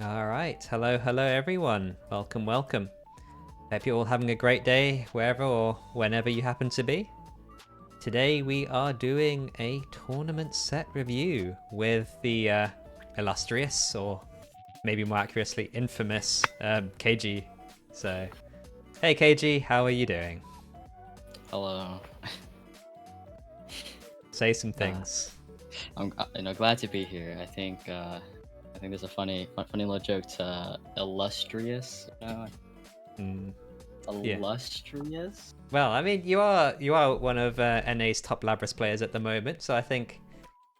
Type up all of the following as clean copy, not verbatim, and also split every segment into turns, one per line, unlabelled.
All right. Hello, hello, everyone. Welcome, welcome. Hope you're all having a great day, wherever or whenever you happen to be. Today we are doing a tournament set review with the illustrious, or maybe more accurately, infamous Kajee. So, hey Kajee, how are you doing?
Hello.
Say some things.
I'm glad to be here. I think there's a funny little joke to illustrious. Illustrious.
Well, I mean, you are one of NA's top Labrys players at the moment, so I think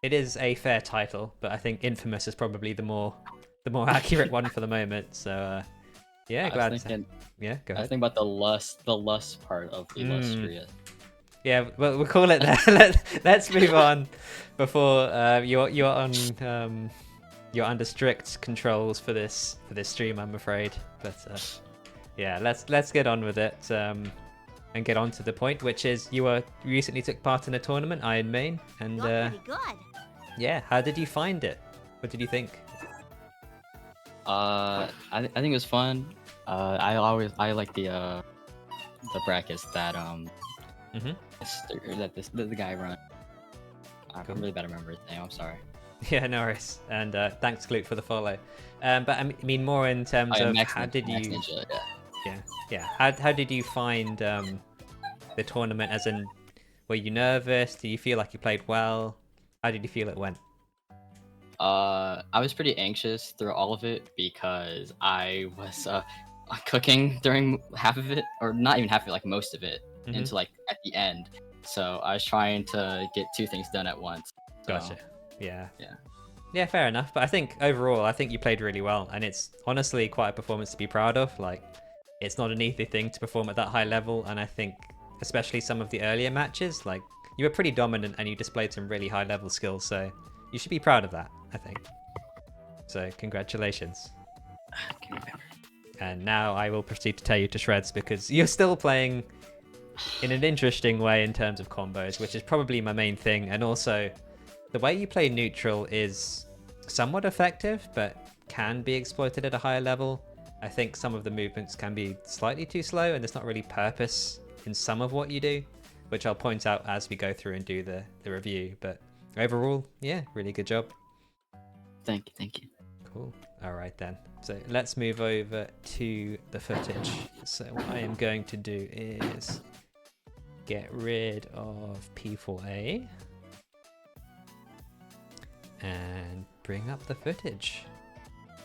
it is a fair title. But I think infamous is probably the more accurate one for the moment. So yeah, glad. Yeah, go ahead.
I was thinking about the lust part of illustrious.
Yeah, well, we'll call it there. Let's move on before you're on you're under strict controls for this stream, I'm afraid. But yeah, let's get on with it and get on to the point, which is you recently took part in a tournament, Iron Main, and
pretty good.
Yeah, how did you find it? What did you think?
I think it was fun. I like the brackets that the guy run. I'm really bad at remembering his name. I'm sorry.
Yeah, no worries. And thanks, Glute, for the follow. But I mean, more in terms of how did you?
Ninja,
yeah. How did you find the tournament? As in, were you nervous? Do you feel like you played well? How did you feel it went?
I was pretty anxious through all of it because I was cooking during half of it, or not even half of it, like most of it, into like at the end. So I was trying to get two things done at once. So,
Gotcha. Yeah, fair enough. But I think overall, I think you played really well, and it's honestly quite a performance to be proud of. Like, it's not an easy thing to perform at that high level, and I think especially some of the earlier matches, like you were pretty dominant and you displayed some really high level skills. So you should be proud of that, I think. So congratulations. And now I will proceed to tear you to shreds because you're still playing in an interesting way in terms of combos, which is probably my main thing. And also, the way you play neutral is somewhat effective, but can be exploited at a higher level. I think some of the movements can be slightly too slow, and there's not really purpose in some of what you do, which I'll point out as we go through and do the review. But overall, yeah, really good job.
Thank you.
Cool. All right then. So let's move over to the footage. So what I am going to do is get rid of P4A and bring up the footage.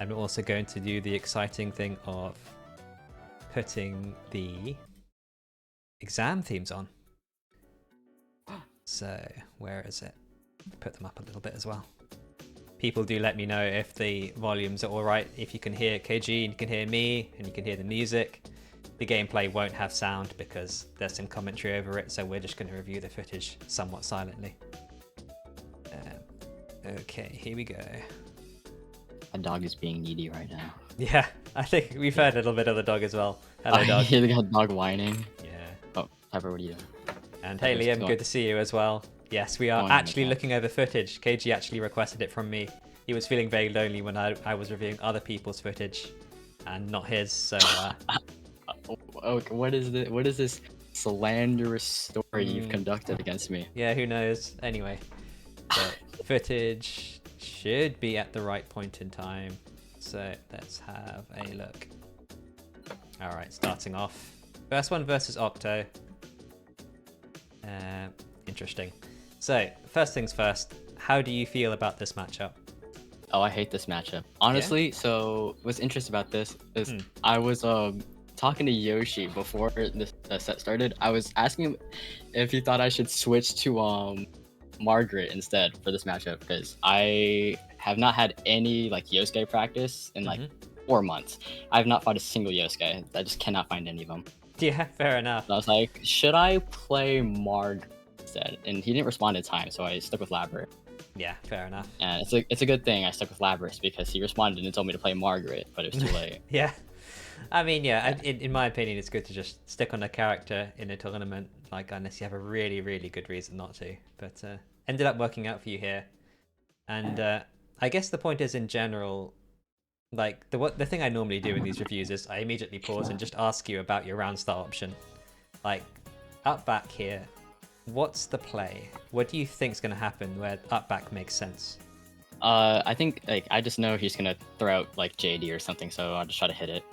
I'm also going to do the exciting thing of putting the exam themes on. So where is it? Put them up a little bit as well. People do let me know if the volumes are alright, if you can hear Kajee and you can hear me and you can hear the music. The gameplay won't have sound because there's some commentary over it, so we're just going to review the footage somewhat silently. Okay, here we go.
A dog is being needy right now.
Yeah, I think we've heard a little bit of the dog as well. Hello, dog.
I hear the dog whining.
Yeah.
Oh, Pepper, what are you doing?
And hey, Liam, good to see you as well. Yes, we are actually looking over footage. Kajee actually requested it from me. He was feeling very lonely when I was reviewing other people's footage and not his, so...
What is this slanderous story you've conducted against me?
Yeah, who knows? Anyway, the footage should be at the right point in time. So let's have a look. Alright, starting off. First one versus Octo. Interesting. So, first things first, how do you feel about this matchup?
Oh, I hate this matchup. Honestly, so what's interesting about this is I was talking to Yoshi before this set started. I was asking him if he thought I should switch to Margaret instead for this matchup because I have not had any like Yosuke practice in like 4 months. I have not fought a single Yosuke. I just cannot find any of them.
Yeah, fair enough.
So I was like, should I play Margaret instead? And he didn't respond in time, so I stuck with Labrys.
Yeah, fair enough.
And it's a good thing I stuck with Labrys because he responded and told me to play Margaret, but it was too late.
Yeah. I mean, yeah, in my opinion, it's good to just stick on a character in a tournament, like unless you have a really, really good reason not to. But ended up working out for you here. And I guess the point is, in general, Like the thing I normally do in these reviews is I immediately pause and just ask you about your round start option. Like up back here, what's the play? What do you think's gonna happen where up back makes sense?
I think like I just know he's gonna throw out like JD or something, so I'll just try to hit it.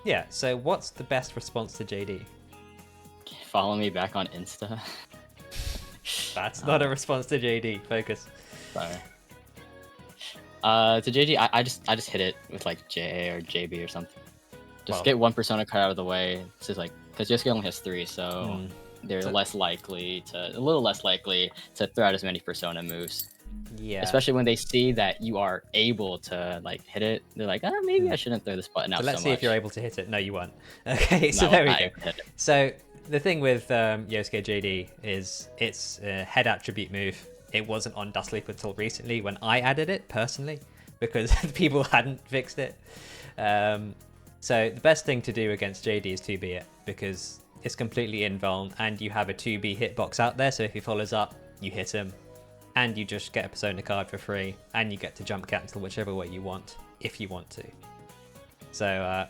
Yeah. So what's the best response to JD?
Follow me back on Insta.
That's not a response to JD. Focus.
Sorry. To JD, I just hit it with like JA or JB or something. Just get one persona card out of the way. It's just like because Yosuke only has 3, so they're a little less likely to throw out as many persona moves.
Yeah.
Especially when they see that you are able to like hit it, they're like, oh, maybe I shouldn't throw this button out.
So let's see
much.
if you're able to hit it. No, you won't. Okay, so
No,
there we
I
go.
hit it.
So the thing with Yosuke JD is it's a head attribute move. It wasn't on Dust Leap until recently when I added it personally because people hadn't fixed it. So the best thing to do against JD is 2B it because it's completely invuln and you have a 2B hitbox out there. So if he follows up, you hit him and you just get a persona card for free and you get to jump cancel whichever way you want if you want to. So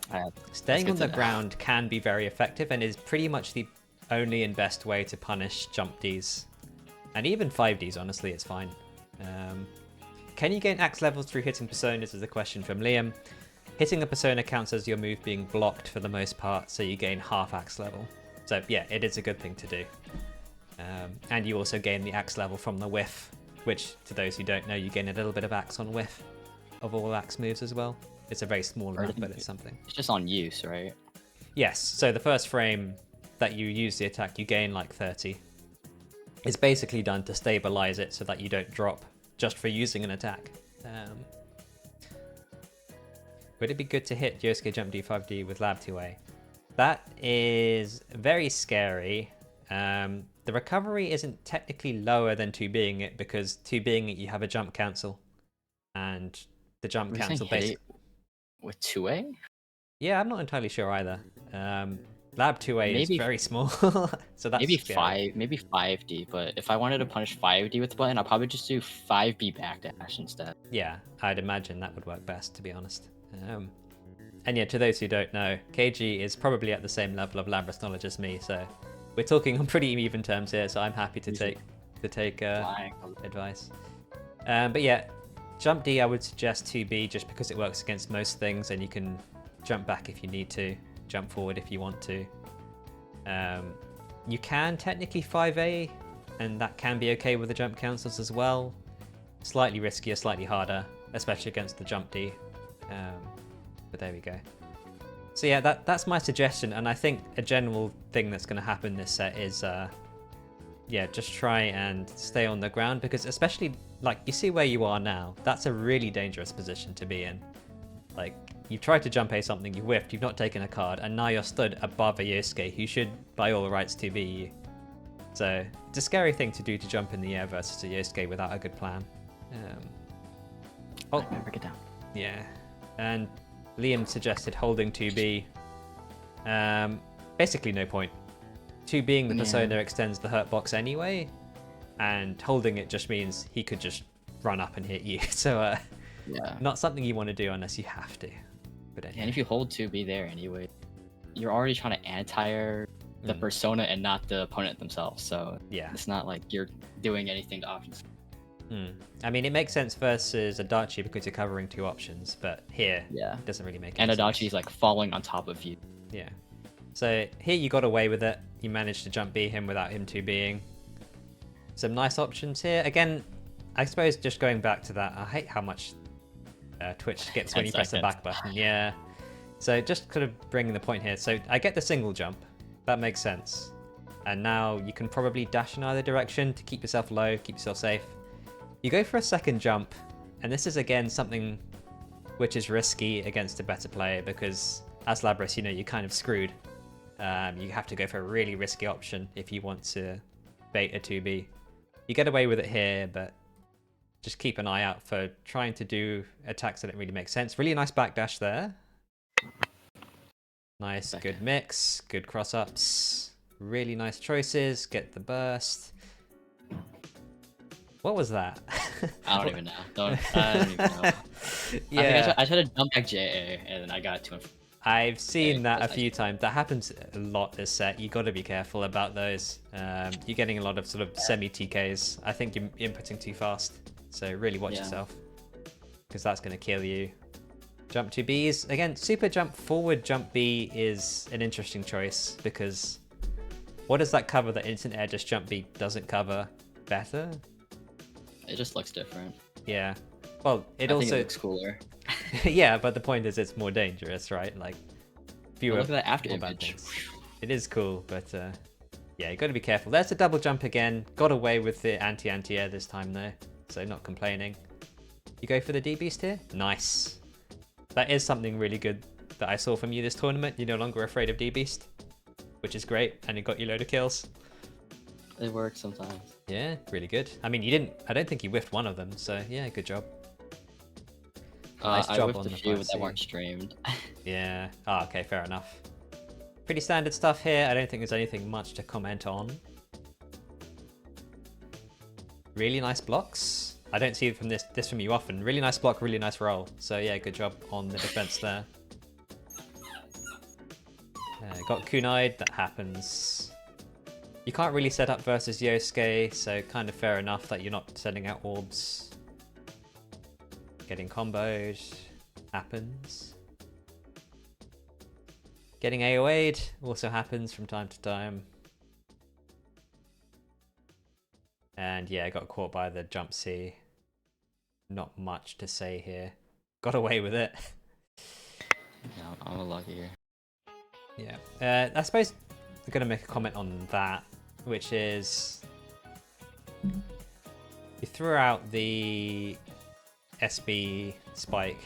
staying on the ground can be very effective and is pretty much the only and best way to punish jump Ds. And even 5Ds, honestly, it's fine. Can you gain axe levels through hitting personas is a question from Liam. Hitting a persona counts as your move being blocked for the most part, so you gain half axe level. So yeah, it is a good thing to do. And you also gain the axe level from the whiff, which to those who don't know, you gain a little bit of axe on whiff of all axe moves as well. It's a very small amount, but it's something.
It's just on use, right?
Yes, so the first frame that you use the attack, you gain like 30. It's basically done to stabilize it so that you don't drop just for using an attack. Would it be good to hit Yosuke Jump D5D with Lab 2A? That is very scary. The recovery isn't technically lower than 2Bing it because 2Bing it you have a jump cancel. And the jump cancel basically...
With 2A?
Yeah, I'm not entirely sure either. Lab 2A is very small, so that's
maybe
scary.
maybe 5D. But if I wanted to punish 5D with the button, I'll probably just do 5B backdash instead.
Yeah, I'd imagine that would work best, to be honest. And yeah, to those who don't know, Kajee is probably at the same level of Labrys knowledge as me, so we're talking on pretty even terms here. So I'm happy to take advice. But yeah, jump D I would suggest 2B just because it works against most things, and you can jump back if you need to. Jump forward if you want to. You can technically 5A, and that can be okay with the jump cancels as well. Slightly riskier, slightly harder, especially against the jump D. But there we go. So yeah, that's my suggestion, and I think a general thing that's going to happen this set is, yeah, just try and stay on the ground because especially like you see where you are now, that's a really dangerous position to be in. Like, you've tried to jump A something, you whiffed, you've not taken a card, and now you're stood above a Yosuke who should, by all rights, to be you. So, it's a scary thing to do to jump in the air versus a Yosuke without a good plan.
Oh, break it down.
Yeah. And Liam suggested holding 2B. Basically no point. 2 being the persona extends the hurt box anyway, and holding it just means he could just run up and hit you. So,
yeah,
not something you want to do unless you have to. But anyway.
And if you hold 2B there anyway, you're already trying to anti-tire the persona and not the opponent themselves. So yeah, it's not like you're doing anything to options.
I mean, it makes sense versus Adachi because you're covering 2 options, but here, it doesn't really make any sense.
And Adachi's like falling on top of you.
Yeah. So here you got away with it. You managed to jump B him without him 2Bing. Some nice options here. Again, I suppose just going back to that, I hate how much Twitch gets when you press the back button. Yeah. So just kind of bringing the point here. So I get the single jump. That makes sense. And now you can probably dash in either direction to keep yourself low, keep yourself safe. You go for a second jump, and this is again something which is risky against a better player because as Labrys, you know, you're kind of screwed. You have to go for a really risky option if you want to bait a 2B. You get away with it here, but just keep an eye out for trying to do attacks that don't really make sense. Really nice backdash there. Nice, good mix, good cross-ups. Really nice choices, get the burst. What was that?
I don't even know. I don't even know.
Yeah,
I tried to jump back JA and then I got too.
I've seen
Okay,
that a
that's
few times. That happens a lot this set. You got to be careful about those. You're getting a lot of sort of semi-TKs. I think you're inputting too fast. So really watch yourself. Because that's going to kill you. Jump 2Bs. Again, super jump forward jump B is an interesting choice. Because what does that cover that instant air just jump B doesn't cover better?
It just looks different.
Yeah. Well,
I
also
think it looks cooler.
yeah, but the point is it's more dangerous, right? Like fewer.
Look at that after
more bad
image.
things. It is cool, but yeah, you got to be careful. There's a double jump again. Got away with the anti-air this time though, so not complaining. You go for the D beast here. Nice. That is something really good that I saw from you this tournament. You're no longer afraid of D beast, which is great, and it got you a load of kills.
It works sometimes.
Yeah, really good. I mean, you didn't. I don't think you whiffed one of them, so yeah, good job. Nice
I
job
whiffed
on
a
the
few that
5C.
weren't streamed.
Yeah. Ah, okay, fair enough. Pretty standard stuff here. I don't think there's anything much to comment on. Really nice blocks. I don't see from this from you often. Really nice block, really nice roll. So yeah, good job on the defense there. Got kunai'd, that happens. You can't really set up versus Yosuke, so kind of fair enough that you're not sending out orbs. Getting comboed, happens. Getting AoA'd also happens from time to time. And yeah, got caught by the jump C. Not much to say here. Got away with it.
Yeah, I'm lucky here.
Yeah. I suppose I'm going to make a comment on that, which is you threw out the SB spike,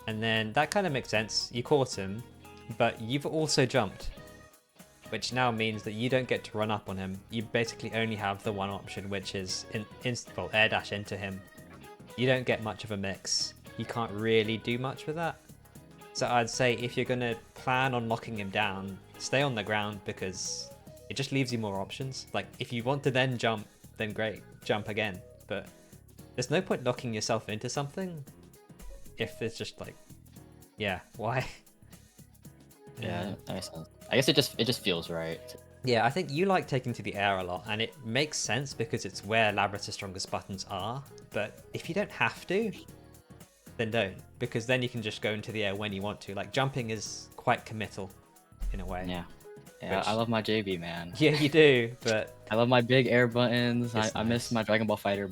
and then that kind of makes sense. You caught him, but you've also jumped, which now means that you don't get to run up on him. You basically only have the one option, which is air dash into him. You don't get much of a mix. You can't really do much with that. So I'd say if you're going to plan on locking him down, stay on the ground, because it just leaves you more options. Like, if you want to then jump, then great, jump again. But there's no point locking yourself into something if it's just like, yeah, why?
Yeah, that makes sense. I guess it just feels right.
Yeah, I think you like taking to the air a lot, and it makes sense because it's where Labrys' strongest buttons are. But if you don't have to, then don't, because then you can just go into the air when you want to. Like, jumping is quite committal in a way.
Yeah. Yeah,
Which-
I love my JB, man.
Yeah, you do, but
I love my big air buttons.
It's
I miss
nice.
my Dragon Ball Fighter.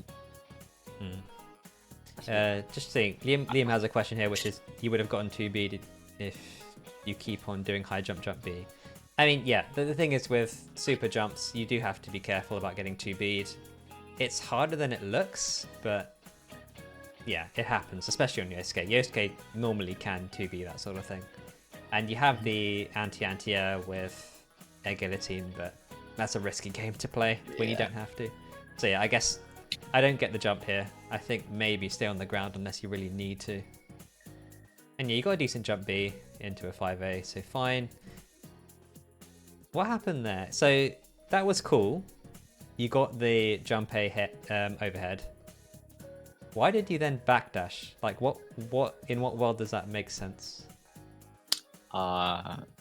Just saying, Liam has a question here, which is you would have gotten 2B if you keep on doing high jump jump B. I mean, yeah, the thing is with super jumps, you do have to be careful about getting 2B'd. It's harder than it looks, but yeah, it happens, especially on Yosuke. Yosuke normally can 2B that sort of thing. And you have the anti-air with air guillotine, but that's a risky game to play when you don't have to. So yeah, I guess I don't get the jump here. I think maybe stay on the ground unless you really need to. And yeah, you got a decent jump B into a 5A, so fine. What happened there? So that was cool. You got the jump A overhead. Why did you then backdash? Like, in what world does that make sense?
That's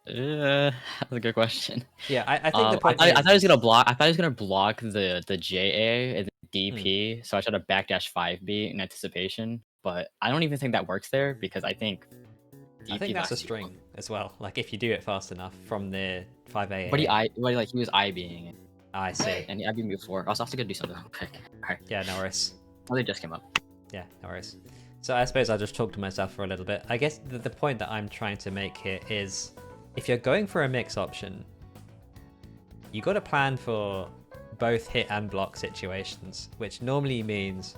a good question.
Yeah, I think the point
I
is...
thought he was gonna block. I thought he was gonna block the JA and the DP, so I tried to backdash 5B in anticipation. But I don't even think that works there because I think DP
I think that's a
lasts too long.
string as well. Like, if you do it fast enough from the 5A.
But he was IBing it.
I see.
And he IB'd me before. I was also gonna do something real quick. Alright.
Yeah, no worries.
Oh, they just came up.
Yeah, no worries. So I suppose I'll just talk to myself for a little bit. I guess the point that I'm trying to make here is, if you're going for a mix option, you got to plan for both hit and block situations, which normally means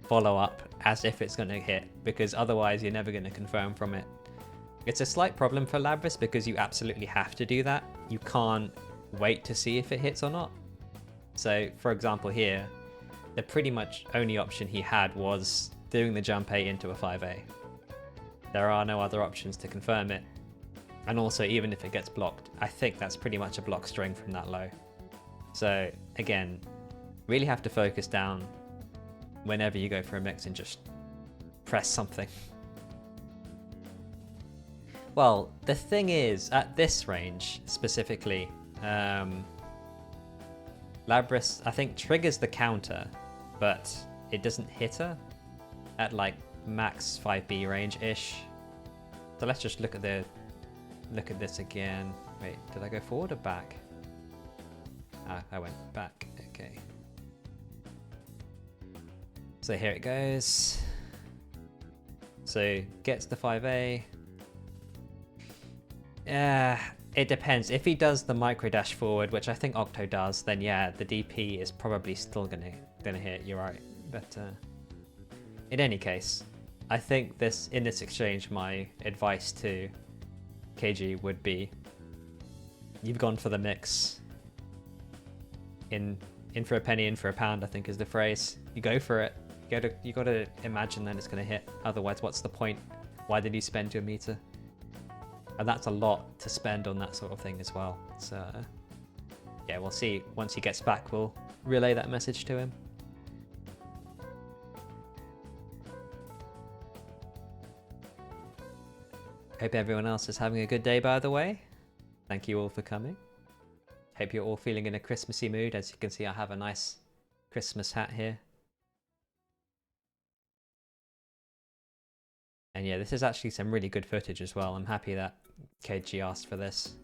follow up as if it's going to hit, because otherwise you're never going to confirm from it. It's a slight problem for Labrys because you absolutely have to do that. You can't wait to see if it hits or not. So, for example here, the pretty much only option he had was doing the jump A into a 5A. There are no other options to confirm it. And also, even if it gets blocked, I think that's pretty much a block string from that low. So again, really have to focus down. whenever you go for a mix and just press something. Well, the thing is, at this range specifically, Labrys, I think, triggers the counter, but it doesn't hit her at like max 5B range-ish. So let's just look at this again. Wait, did I go forward or back? Ah, I went back. Okay. So here it goes. So gets the 5A. It depends. If he does the micro dash forward, which I think Octo does, then yeah, the DP is probably still gonna hit. You're right. But in any case, I think in this exchange, my advice to Kajee would be: you've gone for the mix. In for a penny, in for a pound, I think is the phrase. You go for it. You gotta imagine that it's gonna hit. Otherwise, what's the point? Why did you spend your meter? And that's a lot to spend on that sort of thing as well. So yeah, we'll see. Once he gets back, we'll relay that message to him. Hope everyone else is having a good day, by the way. Thank you all for coming. Hope you're all feeling in a Christmassy mood. As you can see, I have a nice Christmas hat here. And yeah, this is actually some really good footage as well. I'm happy that Kajee asked for this,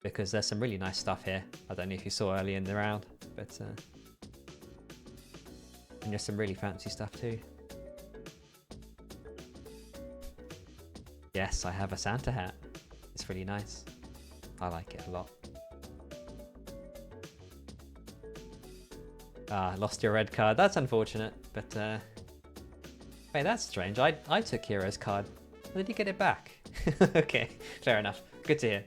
because there's some really nice stuff here. I don't know if you saw early in the round, but and there's some really fancy stuff too. Yes, I have a Santa hat. It's really nice. I like it a lot. Ah, lost your red card. That's unfortunate, but wait, that's strange. I took Hero's card. How did you get it back? Okay, fair enough. Good to hear.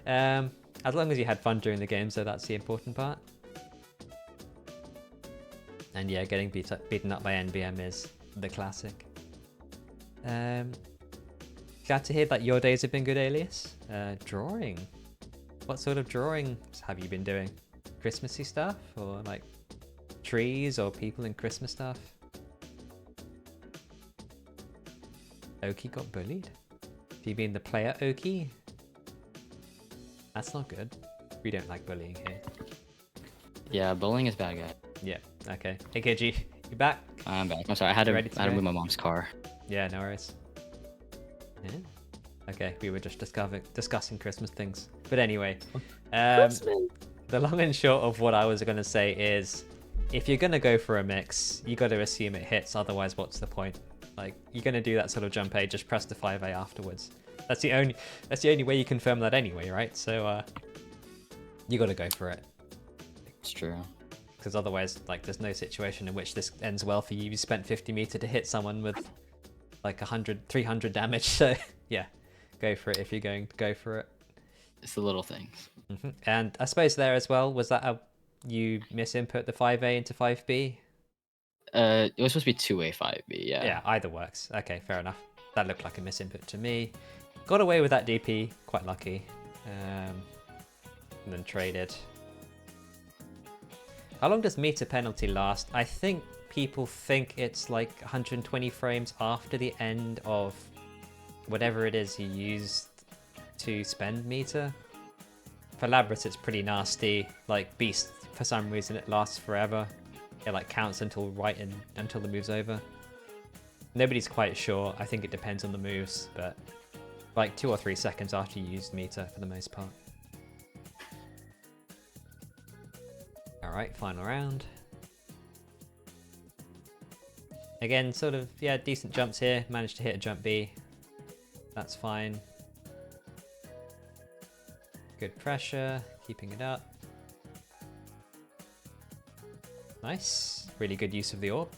As long as you had fun during the game, so that's the important part. And yeah, getting beaten up by NBM is the classic. Glad to hear that your days have been good, Alias. Drawing. What sort of drawing have you been doing? Christmassy stuff? Or like trees or people in Christmas stuff? Oki got bullied? Do you mean the player Oki? That's not good. We don't like bullying here.
Yeah, bullying is bad, guy.
Yeah, okay. Hey Kajee, you back?
I'm back. I'm sorry, I had to move my mom's car.
Yeah, no worries. Yeah. Okay, we were just discussing Christmas things. But anyway, the long and short of what I was going to say is, if you're going to go for a mix, you got to assume it hits, otherwise what's the point? Like, you're going to do that sort of jump A, just press the 5A afterwards. That's the only way you confirm that anyway, right? So you got to go for it.
It's true.
Because otherwise, like, there's no situation in which this ends well for you. You spent 50 meter to hit someone with like 300 damage. So yeah, go for it if you're going to go for it.
It's the little things.
Mm-hmm. And I suppose there as well, was that you misinput the 5A into 5B?
It was supposed to be 2A 5B, yeah.
Yeah, either works. Okay, fair enough. That looked like a misinput to me. Got away with that DP, quite lucky. And then traded. How long does meter penalty last? I think people think it's like 120 frames after the end of whatever it is you used to spend meter. For Labrys, it's pretty nasty. Like Beast, for some reason, it lasts forever. It like counts until the move's over. Nobody's quite sure. I think it depends on the moves, but like 2 or 3 seconds after you used meter for the most part. Alright, final round. Again, sort of, yeah, decent jumps here. Managed to hit a jump B. That's fine. Good pressure, keeping it up. Nice. Really good use of the orb.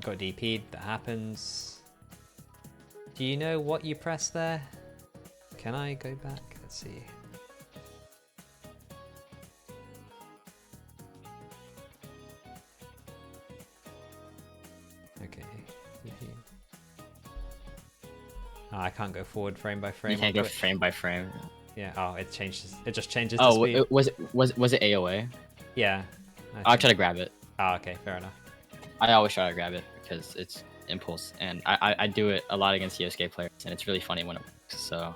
Got DP'd, that happens. Do you know what you pressed there? Can I go back? Let's see. Okay. Oh, I can't go forward frame by frame.
You can't go frame by frame.
Yeah. Oh, it changes. It just changes.
Oh,
the speed.
was it AOA?
Yeah.
I try to grab it.
Oh, okay, fair enough.
I always try to grab it because it's impulse, and I do it a lot against Yosuke players, and it's really funny when it works. So.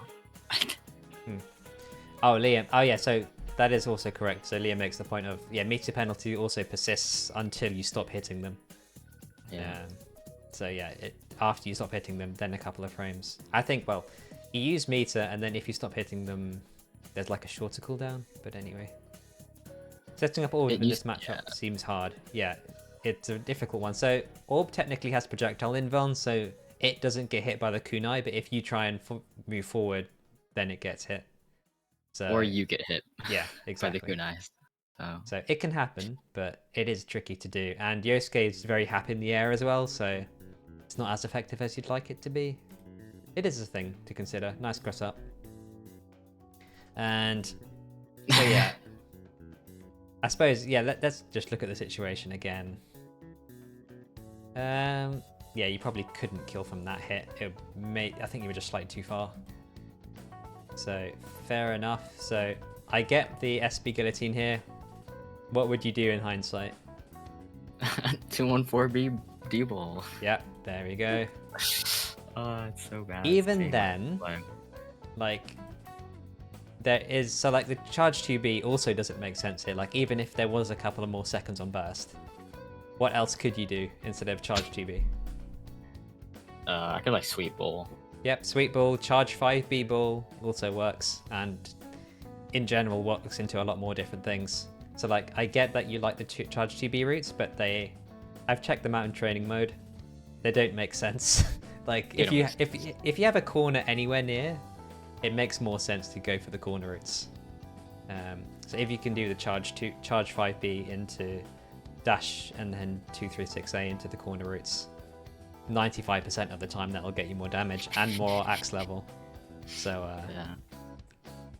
Oh, Liam. Oh, yeah. So that is also correct. So Liam makes the point of meter penalty also persists until you stop hitting them.
Yeah.
So yeah, after you stop hitting them, then a couple of frames. I think, well, you use meter, and then if you stop hitting them, there's like a shorter cooldown. But anyway, setting up orb in this matchup seems hard. Yeah, it's a difficult one. So orb technically has projectile invuln, so it doesn't get hit by the kunai. But if you try and move forward, then it gets hit. So,
or you get hit.
Yeah, exactly.
By the kunai.
So it can happen, but it is tricky to do. And Yosuke is very happy in the air as well, so it's not as effective as you'd like it to be. It is a thing to consider. Nice cross up. And so yeah, I suppose, yeah, let's just look at the situation again. Yeah, you probably couldn't kill from that hit. I think you were just slightly too far. So fair enough. So I get the SB guillotine here. What would you do in hindsight?
214B D-ball.
Yep, there we go.
Oh, it's so bad.
Even then, like, there is, so like the charge 2B also doesn't make sense here. Like, even if there was a couple of more seconds on burst, what else could you do instead of charge 2B?
I could like sweep ball.
Yep, sweep ball, charge 5B ball also works, and in general works into a lot more different things. So like, I get that you like the charge 2B routes, but I've checked them out in training mode. They don't make sense. Like, if you have a corner anywhere near, it makes more sense to go for the corner routes. So if you can do the charge 5B into dash and then 236A into the corner routes, 95% of the time that'll get you more damage and more axe level. So
yeah.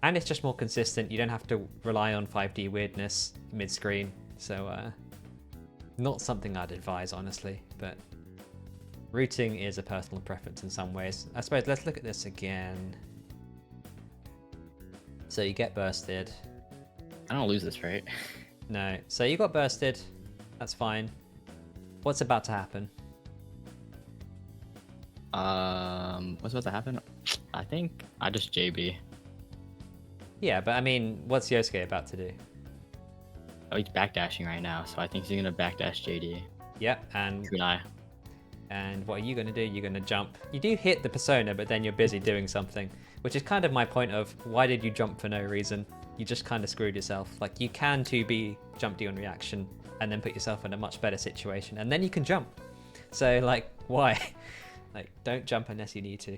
And it's just more consistent. You don't have to rely on 5D weirdness mid-screen. So not something I'd advise, honestly, but routing is a personal preference in some ways. I suppose let's look at this again. So you get bursted.
I don't lose this, right?
No. So you got bursted. That's fine. What's about to happen?
What's about to happen? I think I just JB.
Yeah, but I mean, what's Yosuke about to do?
Oh, he's backdashing right now, so I think he's gonna backdash JD.
Yep, and
kunai.
And what are you gonna do? You're gonna jump. You do hit the persona, but then you're busy doing something, which is kind of my point of why did you jump for no reason? You just kind of screwed yourself. Like, you can 2B jump D on reaction and then put yourself in a much better situation, and then you can jump. So like, why? Like, don't jump unless you need to.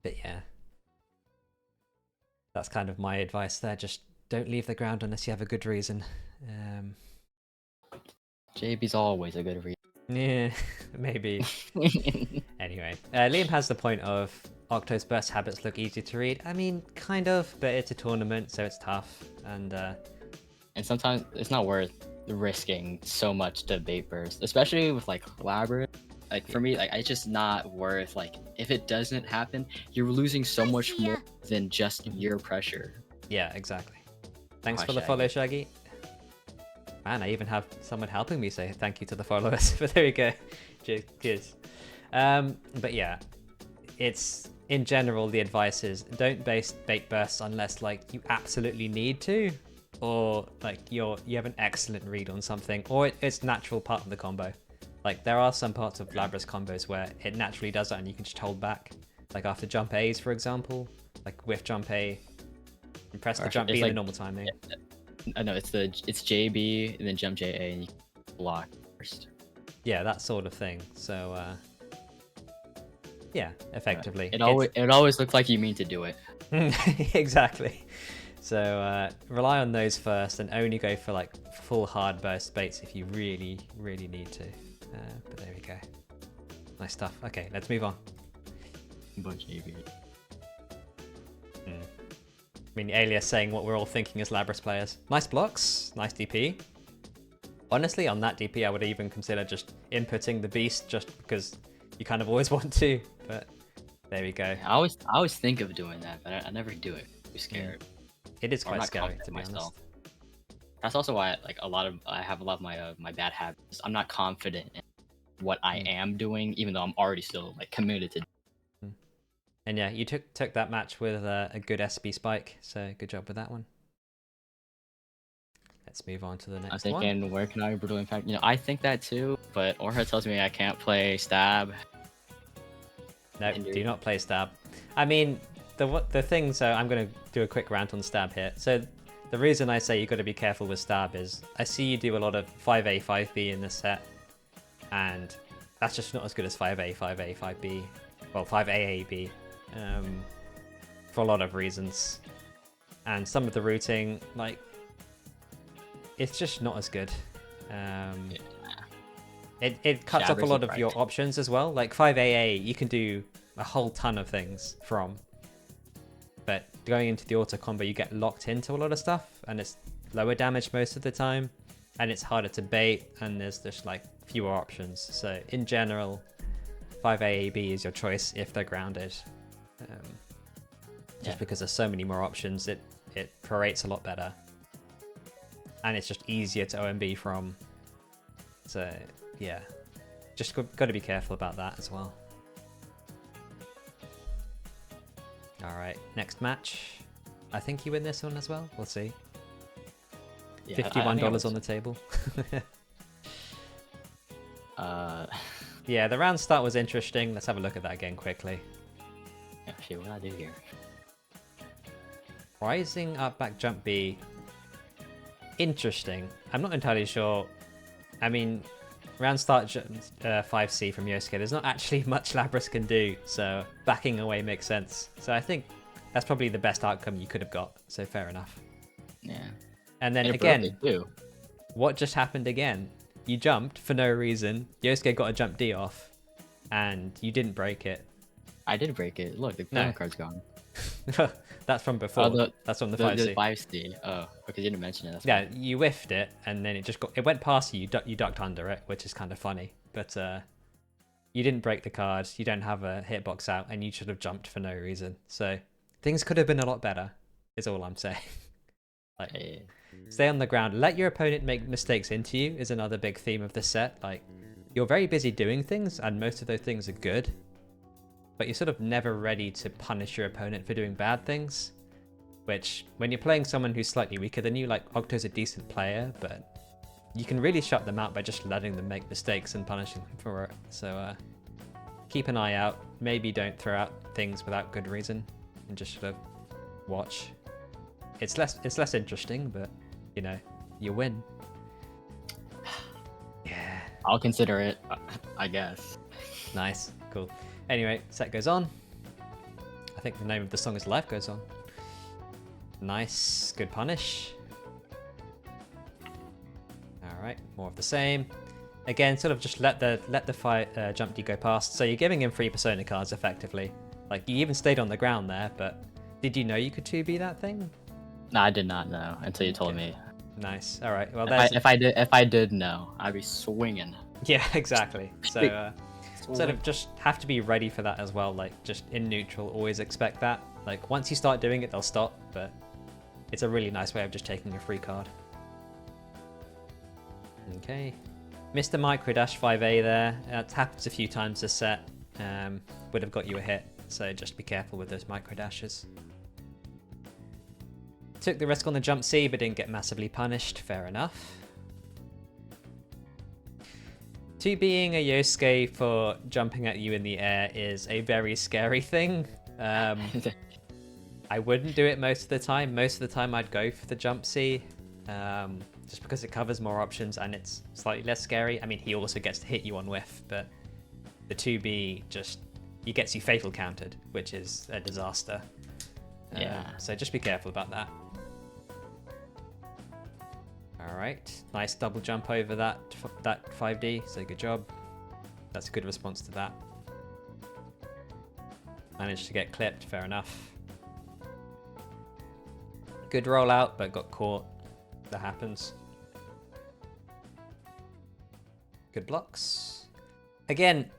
But yeah, that's kind of my advice there. Just don't leave the ground unless you have a good reason.
JB's always a good reason.
Yeah, maybe. Anyway, Liam has the point of Octo's burst habits look easy to read. I mean, kind of, but it's a tournament, so it's tough. And
sometimes it's not worth risking so much to bait burst, especially with like Labrys. Like, for me, like, it's just not worth, like, if it doesn't happen, you're losing so much more than just your pressure.
Yeah, exactly. Thanks for the follow, Shaggy. Man, I even have someone helping me say thank you to the followers, but there we go. Cheers. But yeah, it's, in general, the advice is don't bait bursts unless, like, you absolutely need to, or, like, you have an excellent read on something, or it's natural part of the combo. Like, there are some parts of Labrys combos where it naturally does that and you can just hold back. Like after jump A's, for example. Like whiff jump A, and press the jump B in the normal timing.
I know, it's JB and then jump JA and you block first.
Yeah, that sort of thing. So, yeah, effectively.
It always looks like you mean to do it.
Exactly. So rely on those first and only go for like full hard burst baits if you really, really need to. But there we go. Nice stuff. Okay, let's move on.
JB.
I mean, Alias saying what we're all thinking as Labrys players. Nice blocks, nice DP. Honestly, on that DP, I would even consider just inputting the beast just because you kind of always want to, but there we go.
I always think of doing that, but I never do it. I'm scared.
It is
or
quite
not
scary,
confident
to
in
be honest.
myself. That's also why I have a lot of my bad habits. I'm not confident in what I am doing, even though I'm already still like committed to.
And yeah, you took that match with a good SB spike, so good job with that one. Let's move on to the next
I'm
one.
thinking, where can I brutal impact? You know, I think that too, but Orha tells me I can't play stab.
No, do not play stab. I mean, the thing. So I'm gonna do a quick rant on stab here. So the reason I say you got to be careful with stab is I see you do a lot of 5A 5B in this set, and that's just not as good as 5A 5A 5B. Well, 5A AB. For a lot of reasons, and some of the routing, like, it's just not as good. It cuts off a lot of your options as well. Like 5AA, you can do a whole ton of things from, but going into the auto combo, you get locked into a lot of stuff, and it's lower damage most of the time, and it's harder to bait, and there's just like fewer options. So in general, 5AAB is your choice if they're grounded. Just because there's so many more options, it prorates a lot better, and it's just easier to OMB from. So yeah, just got to be careful about that as well. All right, next match. I think you win this one as well. We'll see. Yeah, $51 on the table. Yeah, the round start was interesting. Let's have a look at that again quickly.
Yeah, shit, what do I do here?
Rising up back jump B. Interesting. I'm not entirely sure. I mean, round start 5C from Yosuke, there's not actually much Labrys can do, so backing away makes sense. So I think that's probably the best outcome you could have got, so fair enough.
Yeah.
And then again, what just happened again? You jumped for no reason, Yosuke got a jump D off, and you didn't break it.
I did break it. Look, the diamond card's gone.
That's from before. That's from the 5C.
The 5C. Oh, because you didn't mention it. That's
yeah, you whiffed it, and then it went past you. You ducked under it, which is kind of funny. But you didn't break the card. You don't have a hitbox out, and you should have jumped for no reason. So things could have been a lot better. Is all I'm saying. Like, stay on the ground. Let your opponent make mistakes into you is another big theme of this set. Like, you're very busy doing things, and most of those things are good, but you're sort of never ready to punish your opponent for doing bad things, which when you're playing someone who's slightly weaker than you, like Octo's a decent player, but you can really shut them out by just letting them make mistakes and punishing them for it. So keep an eye out. Maybe don't throw out things without good reason, and just sort of watch. It's less interesting, but you know, you win. Yeah.
I'll consider it, I guess.
Nice, cool. Anyway, set goes on. I think the name of the song is Life Goes On. Nice, good punish. Alright, more of the same. Again, sort of just let the jump D go past. So you're giving him free persona cards effectively. Like, you even stayed on the ground there, but did you know you could 2B that thing?
No, I did not know until you told me.
Nice. Alright, well
if I did know, I'd be swinging.
Yeah, exactly. So sort of just have to be ready for that as well. Like, just in neutral, always expect that. Like, once you start doing it, they'll stop, but it's a really nice way of just taking a free card. Okay. Mr. Micro Dash 5A there. It happens a few times this set. Would have got you a hit, so just be careful with those micro dashes. Took the risk on the jump C, but didn't get massively punished. Fair enough. 2Bing a Yosuke for jumping at you in the air is a very scary thing. I wouldn't do it most of the time. Most of the time I'd go for the jump C, just because it covers more options and it's slightly less scary. I mean, he also gets to hit you on whiff, but the 2B he gets you fatal countered, which is a disaster.
Yeah.
So just be careful about that. Alright, nice double jump over that 5D, so good job. That's a good response to that. Managed to get clipped, fair enough. Good rollout, but got caught. That happens. Good blocks. Again,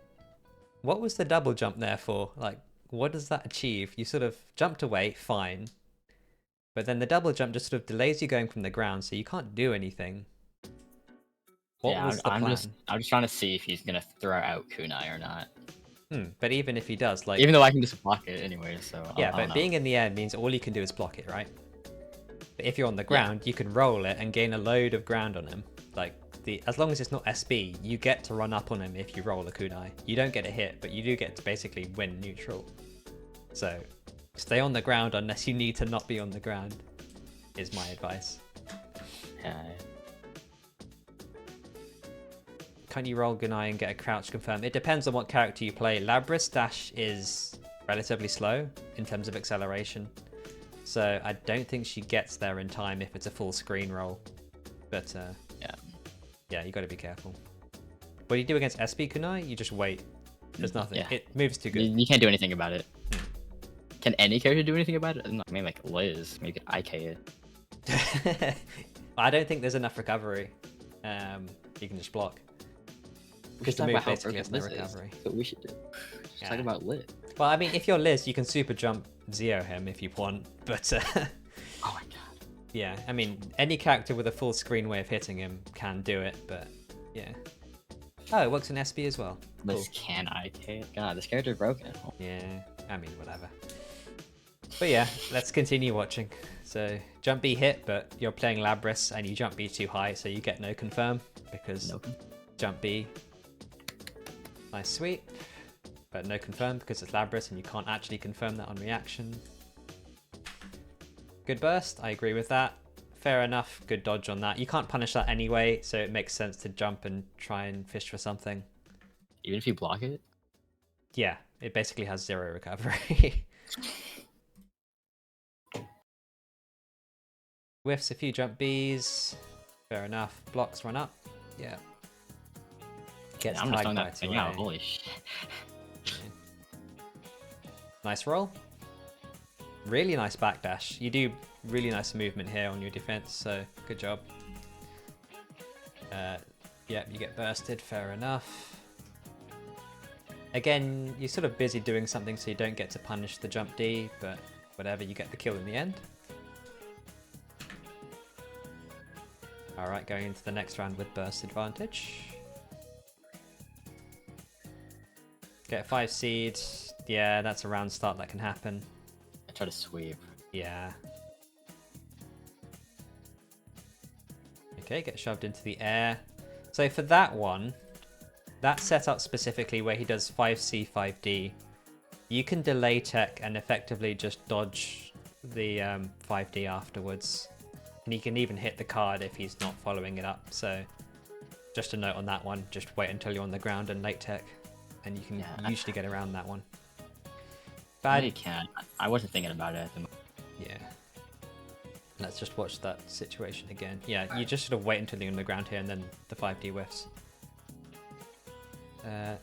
what was the double jump there for? Like, what does that achieve? You sort of jumped away, fine. But then the double jump just sort of delays you going from the ground, so you can't do anything. What was the plan?
I'm just trying to see if he's gonna throw out kunai or not.
But even if he does, like...
Even though I can just block it anyway, so...
Yeah, but being in the air means all you can do is block it, right? But if you're on the ground, you can roll it and gain a load of ground on him. Like, as long as it's not SB, you get to run up on him if you roll a kunai. You don't get a hit, but you do get to basically win neutral. So, stay on the ground unless you need to not be on the ground, is my advice.
Yeah.
Can you roll kunai and get a crouch confirm? It depends on what character you play. Labrys dash is relatively slow in terms of acceleration. So I don't think she gets there in time if it's a full screen roll. But yeah, you got to be careful. What do you do against SB kunai? You just wait. There's nothing.
Yeah.
It moves too good.
You can't do anything about it. Can any character do anything about it? I mean, like Liz, maybe IK it.
I don't think there's enough recovery. You can just block. Because the move basically has no recovery.
That's what we should do. Just talk about Liz.
Well, I mean, if you're Liz, you can super jump Zeo him if you want, but
oh my god.
Yeah, I mean, any character with a full screen way of hitting him can do it, but yeah. Oh, it works in SB as well.
Liz can IK it? God, this character is broken.
Yeah, I mean, whatever. But yeah, let's continue watching. So, jump B hit, but you're playing Labrys and you jump B too high, so you get no confirm, because jump B. Nice sweep, but no confirm because it's Labrys and you can't actually confirm that on reaction. Good burst, I agree with that. Fair enough, good dodge on that. You can't punish that anyway, so it makes sense to jump and try and fish for something.
Even if you block it?
Yeah, it basically has 0 recovery. Whiffs a few jump Bs. Fair enough. Blocks run up. Yeah. Gets
I'm just throwing
tagged
that thing out. Holy shit.
Nice roll. Really nice backdash. You do really nice movement here on your defense, so good job. Yep, you get bursted. Fair enough. Again, you're sort of busy doing something, so you don't get to punish the jump D, but whatever, you get the kill in the end. Alright, going into the next round with burst advantage. Get 5 seed. Yeah, that's a round start that can happen.
I try to sweep.
Yeah. Okay, get shoved into the air. So for that one, that's set up specifically where he does 5C, 5D. You can delay tech and effectively just dodge the 5D afterwards. And he can even hit the card if he's not following it up. So just a note on that one, just wait until you're on the ground and late tech. And you can usually get around that one.
Bad. You can. I wasn't thinking about it at the moment.
Yeah. Let's just watch that situation again. Yeah, you just sort of wait until you're on the ground here and then the 5D whiffs. The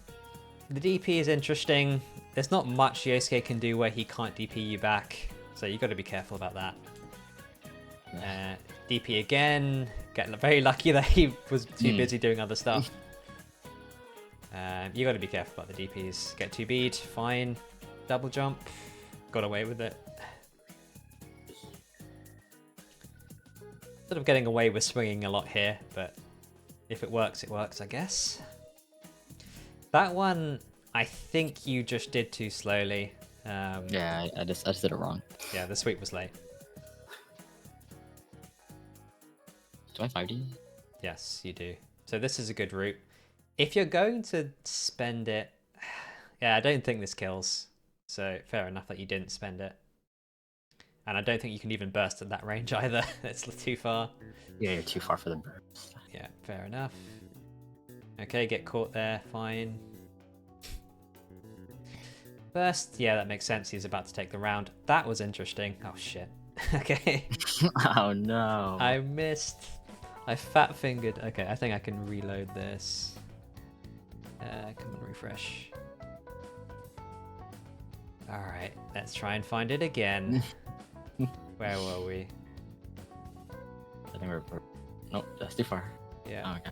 DP is interesting. There's not much Yosuke can do where he can't DP you back. So you got to be careful about that. DP again. Get very lucky that he was too busy doing other stuff. You got to be careful about the DPs. Get 2B'd, fine. Double jump, got away with it. Sort of getting away with swinging a lot here, but if it works, I guess. That one, I think you just did too slowly.
Yeah, I just did it wrong.
Yeah, the sweep was late.
Do I 5D?
Yes, you do. So this is a good route. If you're going to spend it... Yeah, I don't think this kills. So fair enough that you didn't spend it. And I don't think you can even burst at that range either. It's too far.
Yeah, you're too far for the burst.
Yeah, fair enough. Okay, get caught there, fine. Burst, yeah, that makes sense. He's about to take the round. That was interesting. Oh shit. Okay.
Oh no.
I missed. I fat fingered. Okay, I think I can reload this. Come on, refresh. Alright, let's try and find it again. Where were we?
I think we're... Nope, that's too far.
Yeah.
Oh, okay.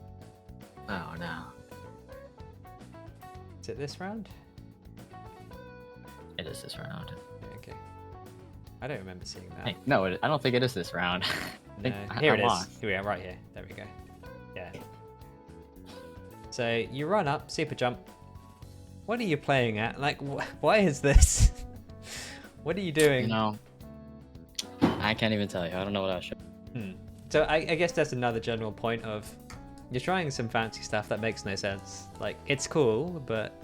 Oh no.
Is it this round?
It is this round.
Okay. I don't remember seeing that.
Hey, no, I don't think it is this round.
No. Here it is. Here we are, right here. There we go. Yeah. So you run up, super jump. What are you playing at? Like, why is this? What are you doing?
You know, I can't even tell you. I don't know what I should.
So I guess that's another general point of you're trying some fancy stuff that makes no sense. Like, it's cool, but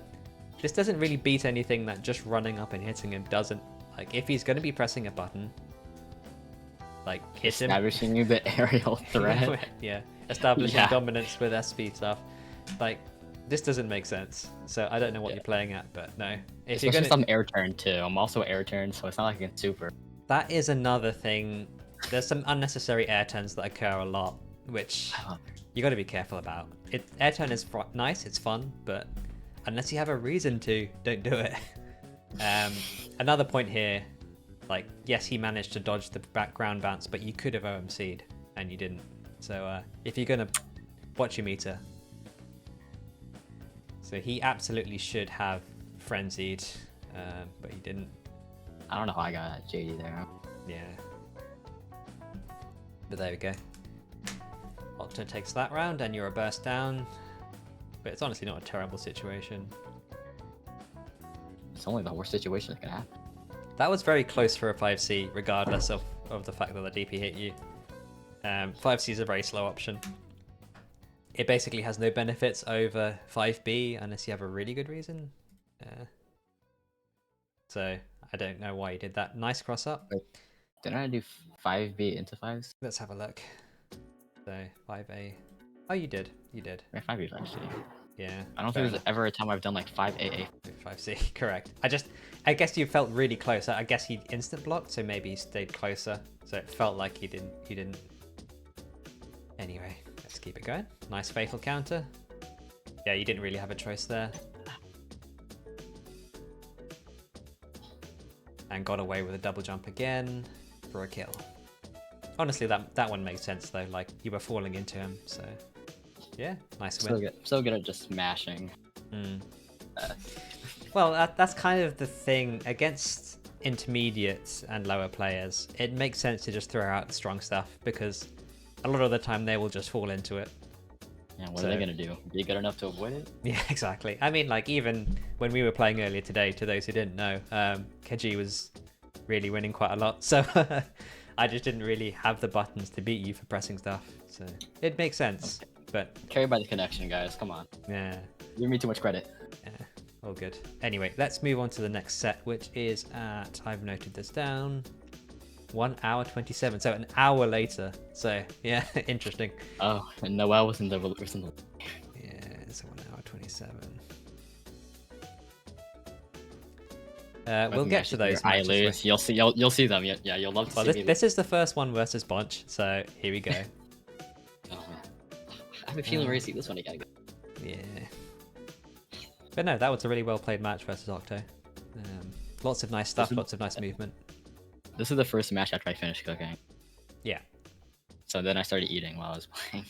this doesn't really beat anything that just running up and hitting him doesn't. Like, if he's going to be pressing a button, like, hit him.
Establishing the aerial threat.
Yeah, establishing dominance with SP stuff. Like, this doesn't make sense. So I don't know what you're playing at, but no. If
Especially since I'm air turn too. I'm also air turn, so it's not like I can super.
That is another thing. There's some unnecessary air turns that occur a lot, which you got to be careful about. Air turn is nice, it's fun, but unless you have a reason to, don't do it. Another point here, like, yes, he managed to dodge the background bounce, but you could have OMC'd, and you didn't. So if you're going to watch your meter. So he absolutely should have frenzied, but he didn't.
I don't know how I got JD there.
Yeah. But there we go. Octo takes that round, and you're a burst down. But it's honestly not a terrible situation.
It's only the worst situation that can happen.
That was very close for a 5C, regardless of the fact that the DP hit you. 5C is a very slow option. It basically has no benefits over 5B unless you have a really good reason. So I don't know why you did that. Nice cross up.
Wait, didn't I do 5B into 5s?
Let's have a look. So 5A. Oh, you did. You did.
Yeah, 5B actually.
Yeah.
I don't think there's ever a time I've done like 5AA.
5C, correct. I guess you felt really close. I guess he instant blocked, so maybe he stayed closer. So it felt like he didn't. Anyway, let's keep it going. Nice fatal counter. Yeah, you didn't really have a choice there. And got away with a double jump again for a kill. Honestly, that one makes sense though. Like, you were falling into him, so yeah, nice win.
So good at just smashing.
Well, that's kind of the thing against intermediate and lower players. It makes sense to just throw out the strong stuff because a lot of the time they will just fall into it.
Yeah, what are they gonna do? Be good enough to avoid it?
Yeah, exactly. I mean, like, even when we were playing earlier today, to those who didn't know, Kajee was really winning quite a lot. So I just didn't really have the buttons to beat you for pressing stuff. So it makes sense. Okay. But
carried by the connection, guys. Come on.
Yeah.
Give me too much credit.
Yeah. All good. Anyway, let's move on to the next set, which is at, I've noted this down, 1 hour 27. So an hour later. So yeah, interesting.
Oh, and Noel was in the.
Yeah, it's 1 hour 27. We'll get to those matches.
You'll see them. Yeah, you'll love to see
this is the first one versus Bunch, so here we go.
Oh, I have a feeling we're gonna see this one again.
Yeah. But no, that was a really well played match versus Octo. Lots of nice stuff, lots of nice movement.
This is the first match after I finished cooking.
Yeah.
So then I started eating while I was playing.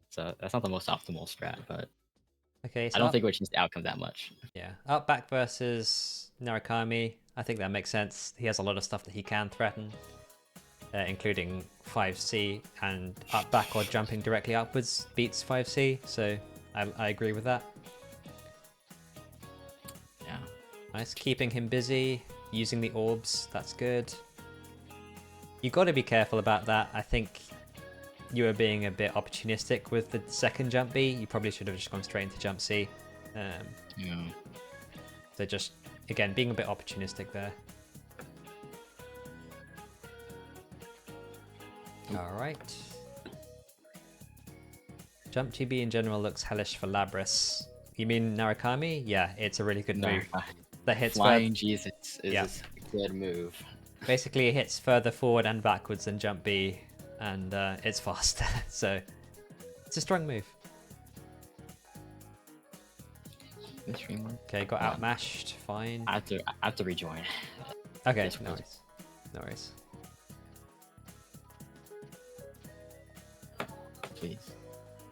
So that's not the most optimal strat, but
okay, so
I don't think it would change the outcome that much.
Yeah, up back versus Narukami. I think that makes sense. He has a lot of stuff that he can threaten, including 5C, and up back or jumping directly upwards beats 5C. So I agree with that.
Yeah.
Nice, keeping him busy, using the orbs. That's good. You got to be careful about that. I think you were being a bit opportunistic with the second jump B. You probably should have just gone straight into jump C.
Yeah.
So just, again, being a bit opportunistic there. Alright. Jump GB in general looks hellish for Labrys. You mean Narukami? Yeah, it's a really good move. That hits
Flying Jesus is a good move.
Basically, it hits further forward and backwards than jump B, and it's faster. So it's a strong move. Okay, got outmashed. Fine.
I have to rejoin.
Okay, yes, no worries. No worries.
Please.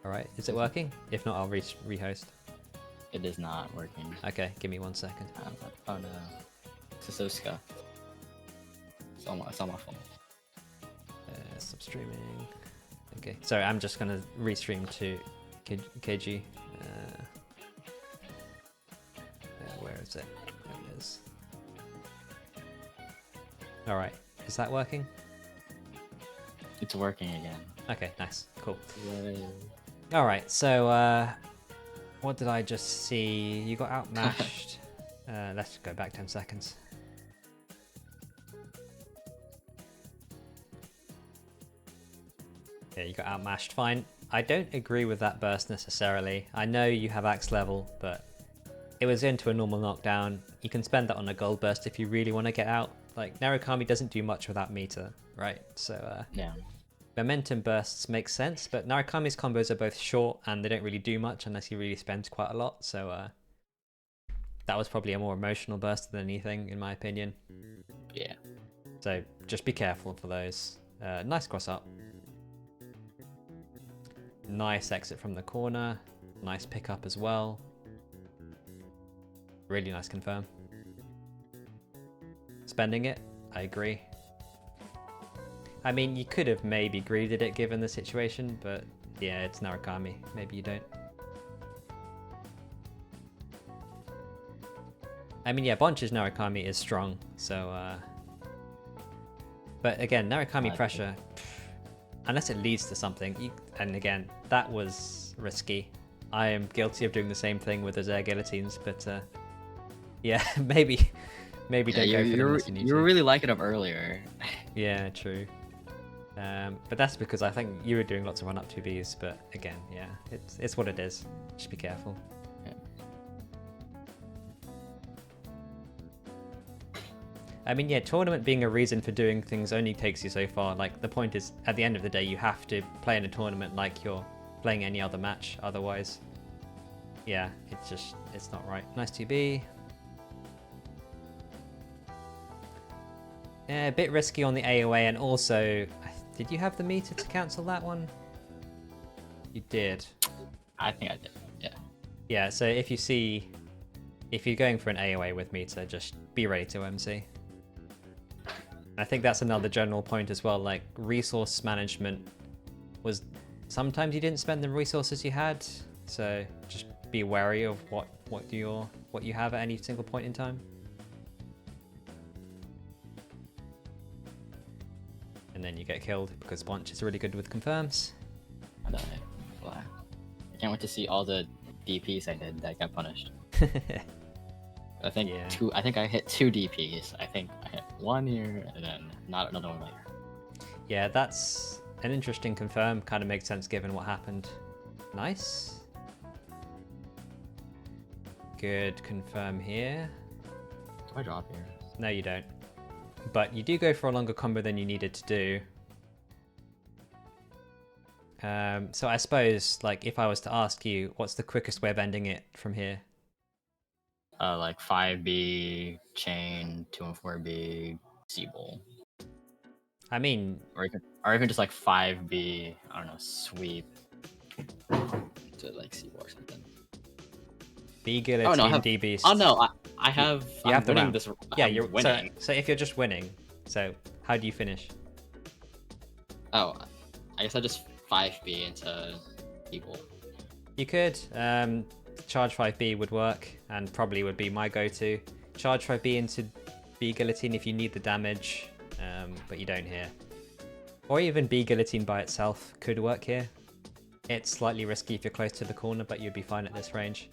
Alright, is it working? If not, I'll rehost.
It is not working.
Okay, give me 1 second.
Oh no. Sasoska. It's on my phone.
Stop streaming. Okay, sorry, I'm just gonna restream to Kajee. Where is it? There it is. Alright, is that working?
It's working again.
Okay, nice, cool.
Yay.
Alright, so what did I just see? You got outmashed. Let's go back 10 seconds. Yeah, you got outmashed, fine. I don't agree with that burst necessarily. I know you have axe level, but it was into a normal knockdown. You can spend that on a gold burst if you really want to get out. Like, Narukami doesn't do much without meter, right? So,
yeah.
Momentum bursts make sense, but Narukami's combos are both short and they don't really do much unless he really spends quite a lot. So, that was probably a more emotional burst than anything, in my opinion.
Yeah.
So, just be careful for those. Nice cross up. Nice exit from the corner. Nice pick up as well. Really nice confirm. Spending it, I agree. I mean, you could have maybe greeded it given the situation, but yeah, it's Narukami. Maybe you don't. I mean, yeah, Bonch's Narukami is strong, so... But again, Narukami pressure, unless it leads to something, and again, that was risky. I am guilty of doing the same thing with those air guillotines, but yeah, maybe don't go for them unless you need to.
You were really liking them earlier.
Yeah, true. But that's because I think you were doing lots of run up 2Bs, but again, yeah, it's what it is. Just be careful.
Yeah.
I mean, yeah, tournament being a reason for doing things only takes you so far. Like, the point is, at the end of the day, you have to play in a tournament like you're playing any other match. Otherwise, yeah, it's not right. Nice 2B. Yeah, a bit risky on the AOA, and also, did you have the meter to cancel that one? You did.
I think I did, yeah.
Yeah, so if you're going for an AOA with meter, just be ready to MC. I think that's another general point as well, like resource management was, sometimes you didn't spend the resources you had, so just be wary of what you have at any single point in time. And then you get killed because Bonch is really good with confirms.
I can't wait to see all the DPs I did that got punished. I think I think I hit 2 DPs. I think I hit one here and then not another one later.
Yeah, that's an interesting confirm. Kind of makes sense given what happened. Nice. Good confirm here.
Do I drop here?
No, you don't. But you do go for a longer combo than you needed to do. So I suppose, like, if I was to ask you, what's the quickest way of ending it from here?
Like 5B, chain, 2 and 4B, C-bowl.
I mean...
Or even just like 5B, I don't know, sweep. To like C-bowl or something.
B guillotine, D beast.
Oh no, I have...
You have the
winning
round.
this.
Yeah, you're
winning.
So if you're just winning, so how do you finish?
Oh, I guess I just 5B into people.
You could. Charge 5B would work, and probably would be my go-to. Charge 5B into B guillotine if you need the damage, but you don't here. Or even B guillotine by itself could work here. It's slightly risky if you're close to the corner, but you'd be fine at this range.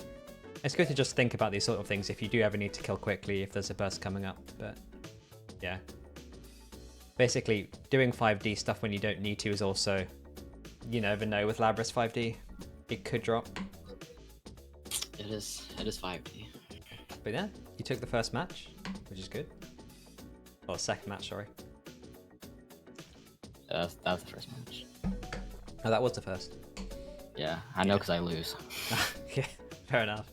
It's good to just think about these sort of things if you do ever need to kill quickly if there's a burst coming up, but yeah. Basically, doing 5D stuff when you don't need to is also, you never know with Labrys 5D. It could drop.
It is 5D.
But yeah, you took the first match, which is good. Or second match, sorry.
That was the first match.
Oh, that was the first.
Yeah, I know because I lose.
Yeah, fair enough.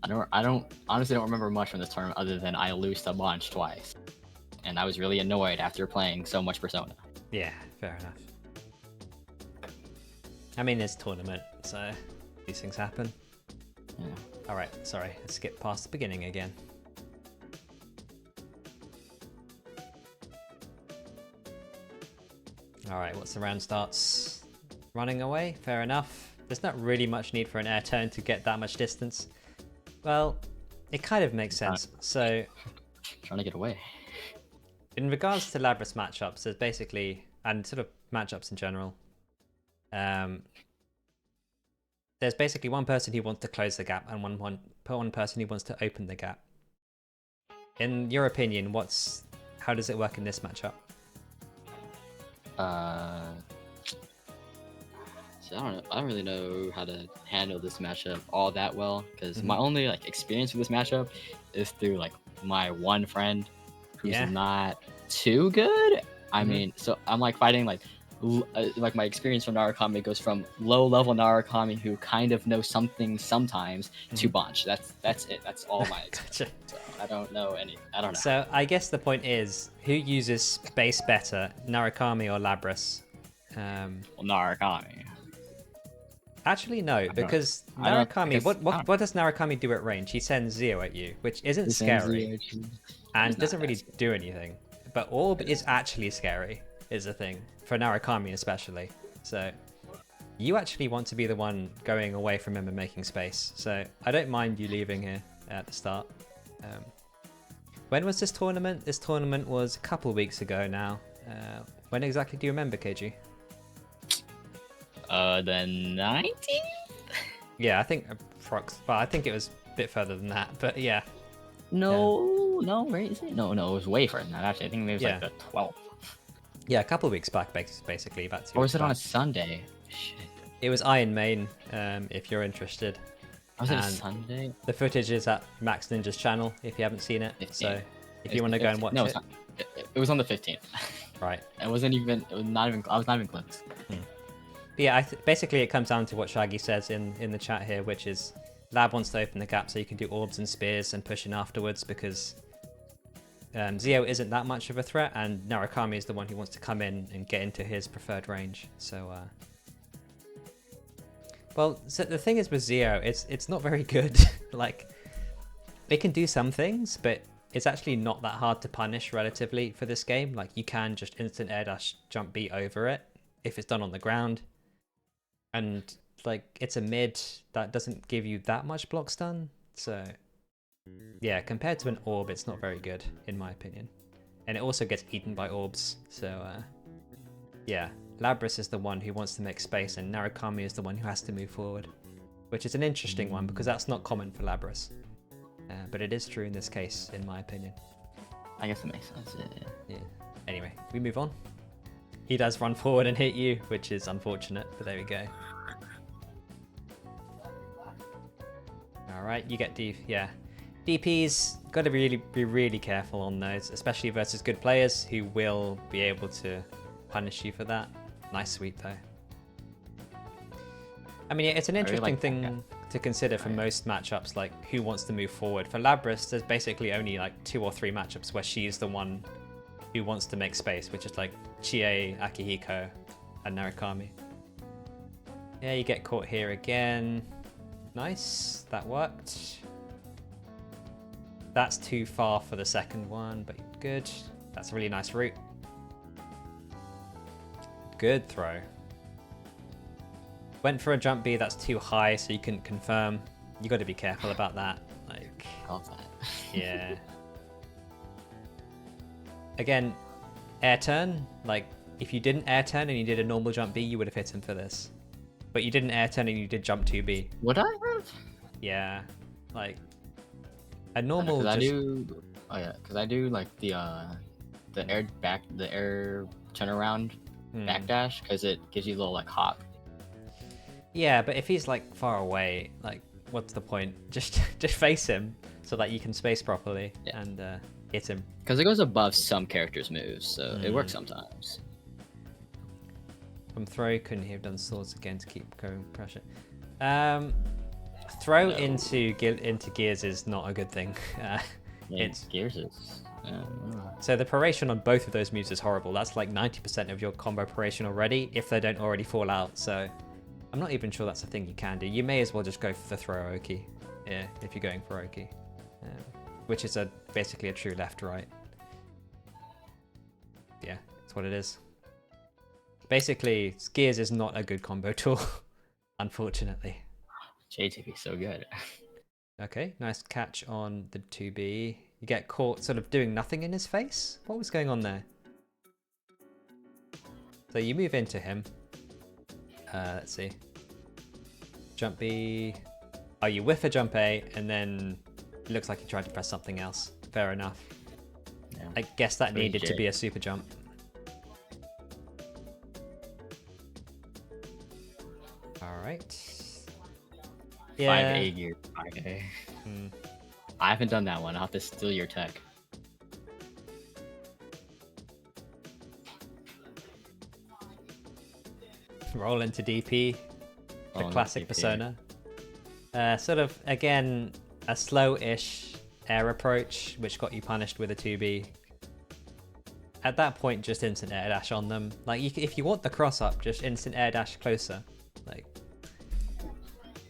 I honestly don't remember much from this tournament other than I lose to Launch twice. And I was really annoyed after playing so much Persona.
Yeah, fair enough. I mean, it's a tournament, so these things happen.
Yeah.
Alright, sorry, let's skip past the beginning again. All right, once the round starts running away, fair enough. There's not really much need for an air turn to get that much distance. Well, it kind of makes sense. So,
trying to get away.
in regards to Labrys matchups, there's basically, and sort of matchups in general, there's basically one person who wants to close the gap and one person who wants to open the gap. In your opinion, how does it work in this matchup?
So I don't know. I don't really know how to handle this matchup all that well because my only like experience with this matchup is through like my one friend who's not too good. I mean, so I'm like fighting like my experience from Narukami goes from low level Narukami who kind of knows something sometimes to Bunch. That's it. That's all my experience.
Gotcha.
So I don't know any. I don't know.
So I guess the point is, who uses space better, Narukami or Labrys?
Well, Narukami.
Actually, no, because Narukami. What does Narukami do at range? He sends Zio at you, which isn't scary, and doesn't really do anything. But Orb is actually scary, is the thing, for Narukami especially. So you actually want to be the one going away from him and making space. So I don't mind you leaving here at the start. When was this tournament? This tournament was a couple weeks ago now. When exactly do you remember, Kajee?
The 19th?
Yeah, I think well, I think it was a bit further than that, but yeah.
No, where is it? No, it was way further than that, actually. I think it was like the 12th.
Yeah, a couple of weeks back, basically. About 2
Or
weeks
was it on a
back.
Sunday? Shit.
It was Iron Main, if you're interested.
Was it a Sunday?
The footage is at Max Ninja's channel, if you haven't seen it.
15th.
So if you want to go and watch
no,
it.
It's not. It was on the 15th.
Right.
It was not even close.
But yeah, basically it comes down to what Shaggy says in the chat here, which is Lab wants to open the gap so you can do orbs and spears and push in afterwards because Zio isn't that much of a threat and Narukami is the one who wants to come in and get into his preferred range. So, well, so the thing is with Zio, it's not very good. Like, it can do some things, but it's actually not that hard to punish relatively for this game. Like, you can just instant air dash jump B over it if it's done on the ground. And like it's a mid that doesn't give you that much block stun, so yeah, compared to an orb it's not very good in my opinion, and it also gets eaten by orbs. So yeah, Labrys is the one who wants to make space and Narukami is the one who has to move forward, which is an interesting one because that's not common for Labrys, but it is true in this case in my opinion.
I guess it makes sense.
Yeah. Anyway, we move on. He does run forward and hit you, which is unfortunate, but there we go. Alright, you get DPs, gotta be really careful on those, especially versus good players who will be able to punish you for that. Nice sweep though. I mean, it's an interesting thing to consider for most matchups, like who wants to move forward. For Labrys, there's basically only like 2 or 3 matchups where she's the one who wants to make space, which is like Chie, Akihiko, and Narukami. Yeah, you get caught here again. Nice, that worked. That's too far for the second one, but good. That's a really nice route. Good throw. Went for a jump B, that's too high, so you couldn't confirm. You got to be careful about that. Like,
I love that.
Yeah. Again, air turn. Like, if you didn't air turn and you did a normal jump B, you would have hit him for this. But you didn't air turn and you did jump 2B.
Would I have?
Yeah. Like, a normal.
Because I do like the air turnaround backdash because it gives you a little like hop.
Yeah, but if he's like far away, like what's the point? Just face him so that you can space properly and hit him.
Because it goes above some characters' moves, so it works sometimes.
From throw, couldn't he have done swords again to keep going pressure? Throw into gears is not a good thing. It's
gears is.
So the paration on both of those moves is horrible. That's like 90% of your combo paration already, if they don't already fall out. So I'm not even sure that's a thing you can do. You may as well just go for the throw Oki, if you're going for Oki, which is basically a true left-right. Yeah, that's what it is. Basically, Gears is not a good combo tool, unfortunately.
JTB so good.
Okay, nice catch on the 2B. You get caught sort of doing nothing in his face? What was going on there? So you move into him. Let's see. Jump B. Oh, you whiff a jump A, and then it looks like you tried to press something else. Fair enough.
Yeah.
I guess that needed to be a super jump. Alright. Yeah.
5A gear. 5A. I haven't done that one. I'll have to steal your tech.
Roll into DP. The
Oh,
classic
DP.
persona. Sort of, again, a slow-ish air approach, which got you punished with a 2B. At that point, just instant air dash on them. Like, if you want the cross-up, just instant air dash closer. Like,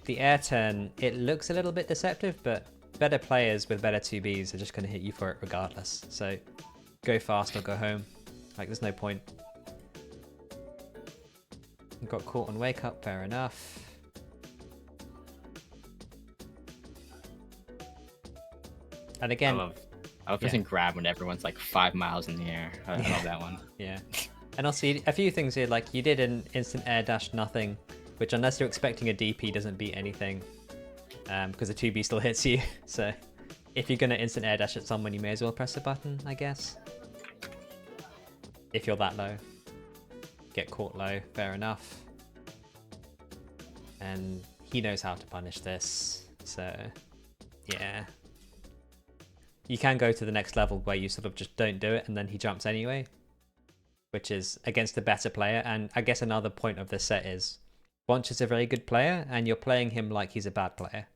the air turn, it looks a little bit deceptive, but better players with better 2Bs are just going to hit you for it regardless. So, go fast or go home. Like, there's no point. You got caught on wake up, fair enough. And again,
I love pressing grab when everyone's like 5 miles in the air. I love that one.
Yeah. And also, a few things here, like you did an instant air dash nothing, which unless you're expecting a DP doesn't beat anything, because the 2B still hits you. So if you're going to instant air dash at someone, you may as well press a button, I guess. If you're that low. Get caught low, fair enough. And he knows how to punish this, so yeah. You can go to the next level where you sort of just don't do it and then he jumps anyway, which is against a better player. And I guess another point of this set is Bonch is a very good player and you're playing him like he's a bad player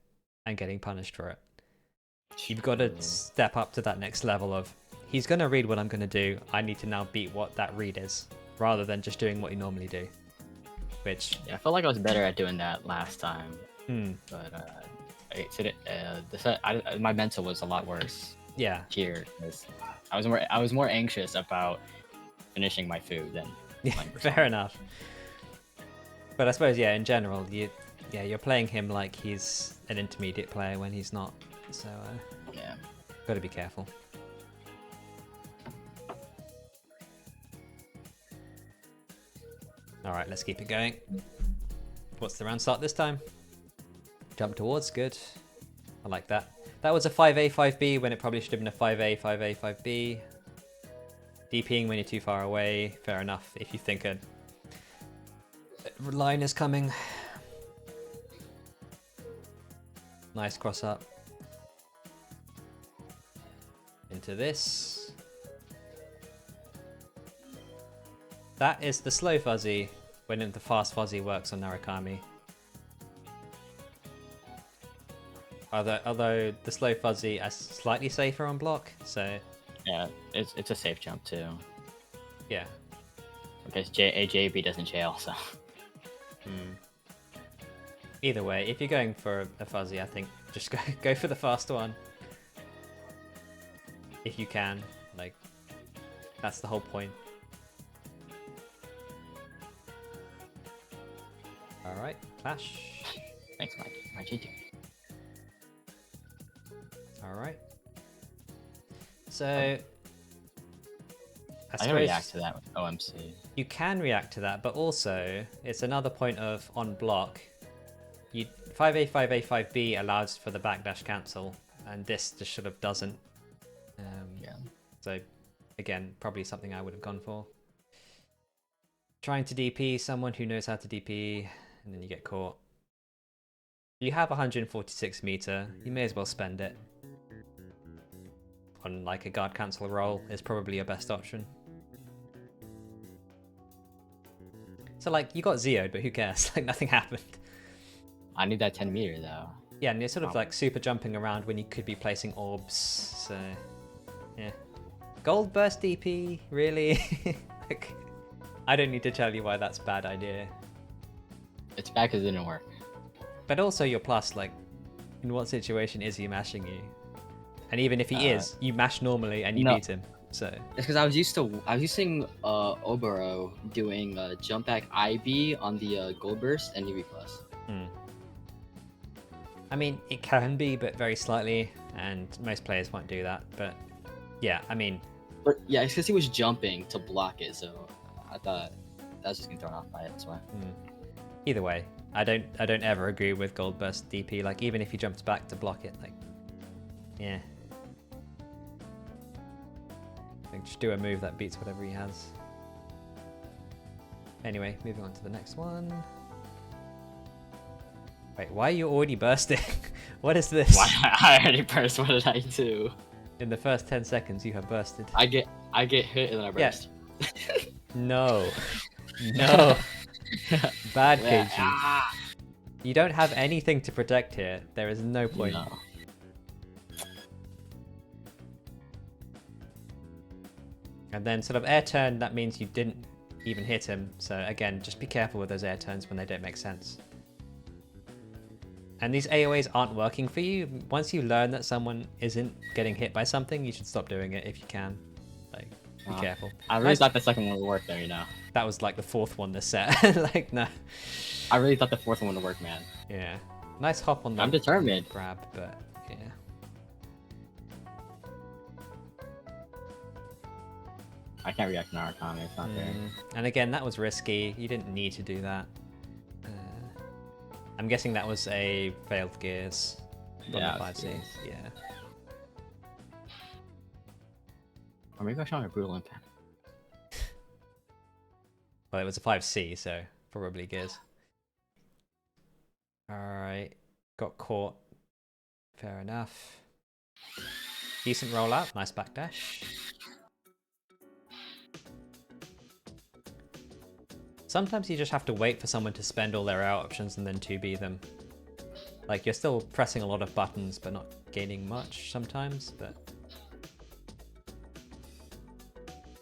and getting punished for it. You've got to step up to that next level of, he's going to read what I'm going to do, I need to now beat what that read is, rather than just doing what you normally do. Which...
Yeah, I felt like I was better at doing that last time. But my mental was a lot worse.
Yeah.
Here, I was more anxious about finishing my food than playing persona.
Fair enough. But I suppose, yeah, in general, you're playing him like he's an intermediate player when he's not. So
yeah,
got to be careful. All right, let's keep it going. What's the round start this time? Jump towards, good. I like that. That was a 5A, 5B when it probably should have been a 5A, 5A, 5B. DPing when you're too far away, fair enough. If you think a line is coming. Nice cross up. Into this. That is the slow fuzzy when the fast fuzzy works on Narukami. Although the slow fuzzy is slightly safer on block, so...
Yeah, it's a safe jump too.
Yeah.
Because JB doesn't jail, so...
Either way, if you're going for a fuzzy, I think just go for the fast one. If you can, like, that's the whole point. Alright, clash.
Thanks, my GG.
Alright. So...
I can react to that with OMC.
You can react to that, but also, it's another point of on block. 5A, 5A, 5B allows for the backdash cancel, and this just sort of doesn't.
Yeah.
So, again, probably something I would have gone for. Trying to DP someone who knows how to DP, and then you get caught. You have 146 meter, you may as well spend it. On like a guard cancel roll is probably your best option. So like, you got Zeo'd, but who cares? Like, nothing happened.
I need that 10 meter though.
Yeah, and you're sort of like super jumping around when you could be placing orbs, so... Yeah. Gold burst DP? Really? Like, I don't need to tell you why that's a bad idea.
It's bad because it didn't work.
But also your plus, like, in what situation is he mashing you? And even if he is, you mash normally and you beat him. So
it's because I was using Obero doing jump back IB on the gold burst and EV plus.
I mean, it can be, but very slightly, and most players won't do that. But yeah, I mean,
but yeah, it's because he was jumping to block it, so I thought that was just getting thrown off by it. That's why.
Either way, I don't ever agree with gold burst DP. Like, even if he jumps back to block it, like, yeah, like just do a move that beats whatever he has. Anyway, moving on to the next one. Wait, why are you already bursting? What is this?
Why I already burst? What did I do?
In the first 10 seconds, you have bursted.
I get hit and then I burst.
Yeah. No. No. Bad Kajee. You don't have anything to protect here. There is no point.
No.
And then sort of air turn, that means you didn't even hit him. So again, just be careful with those air turns when they don't make sense. And these AoAs aren't working for you. Once you learn that someone isn't getting hit by something, you should stop doing it if you can. Like, be careful.
I really thought the second one would work though, you know.
That was like the fourth one this set. Like, no.
I really thought the fourth one would work, man.
Yeah. Nice hop on the
I'm determined.
grab, but yeah.
I can't react to Narukami, it's not there.
And again, that was risky. You didn't need to do that. I'm guessing that was a failed gears.
Yeah,
5C. Yeah.
Or maybe I shot a brutal impact.
Well, it was a 5C, so probably gears. Alright. Got caught. Fair enough. Decent roll up. Nice backdash. Sometimes you just have to wait for someone to spend all their out options and then 2B them. Like, you're still pressing a lot of buttons, but not gaining much sometimes, but...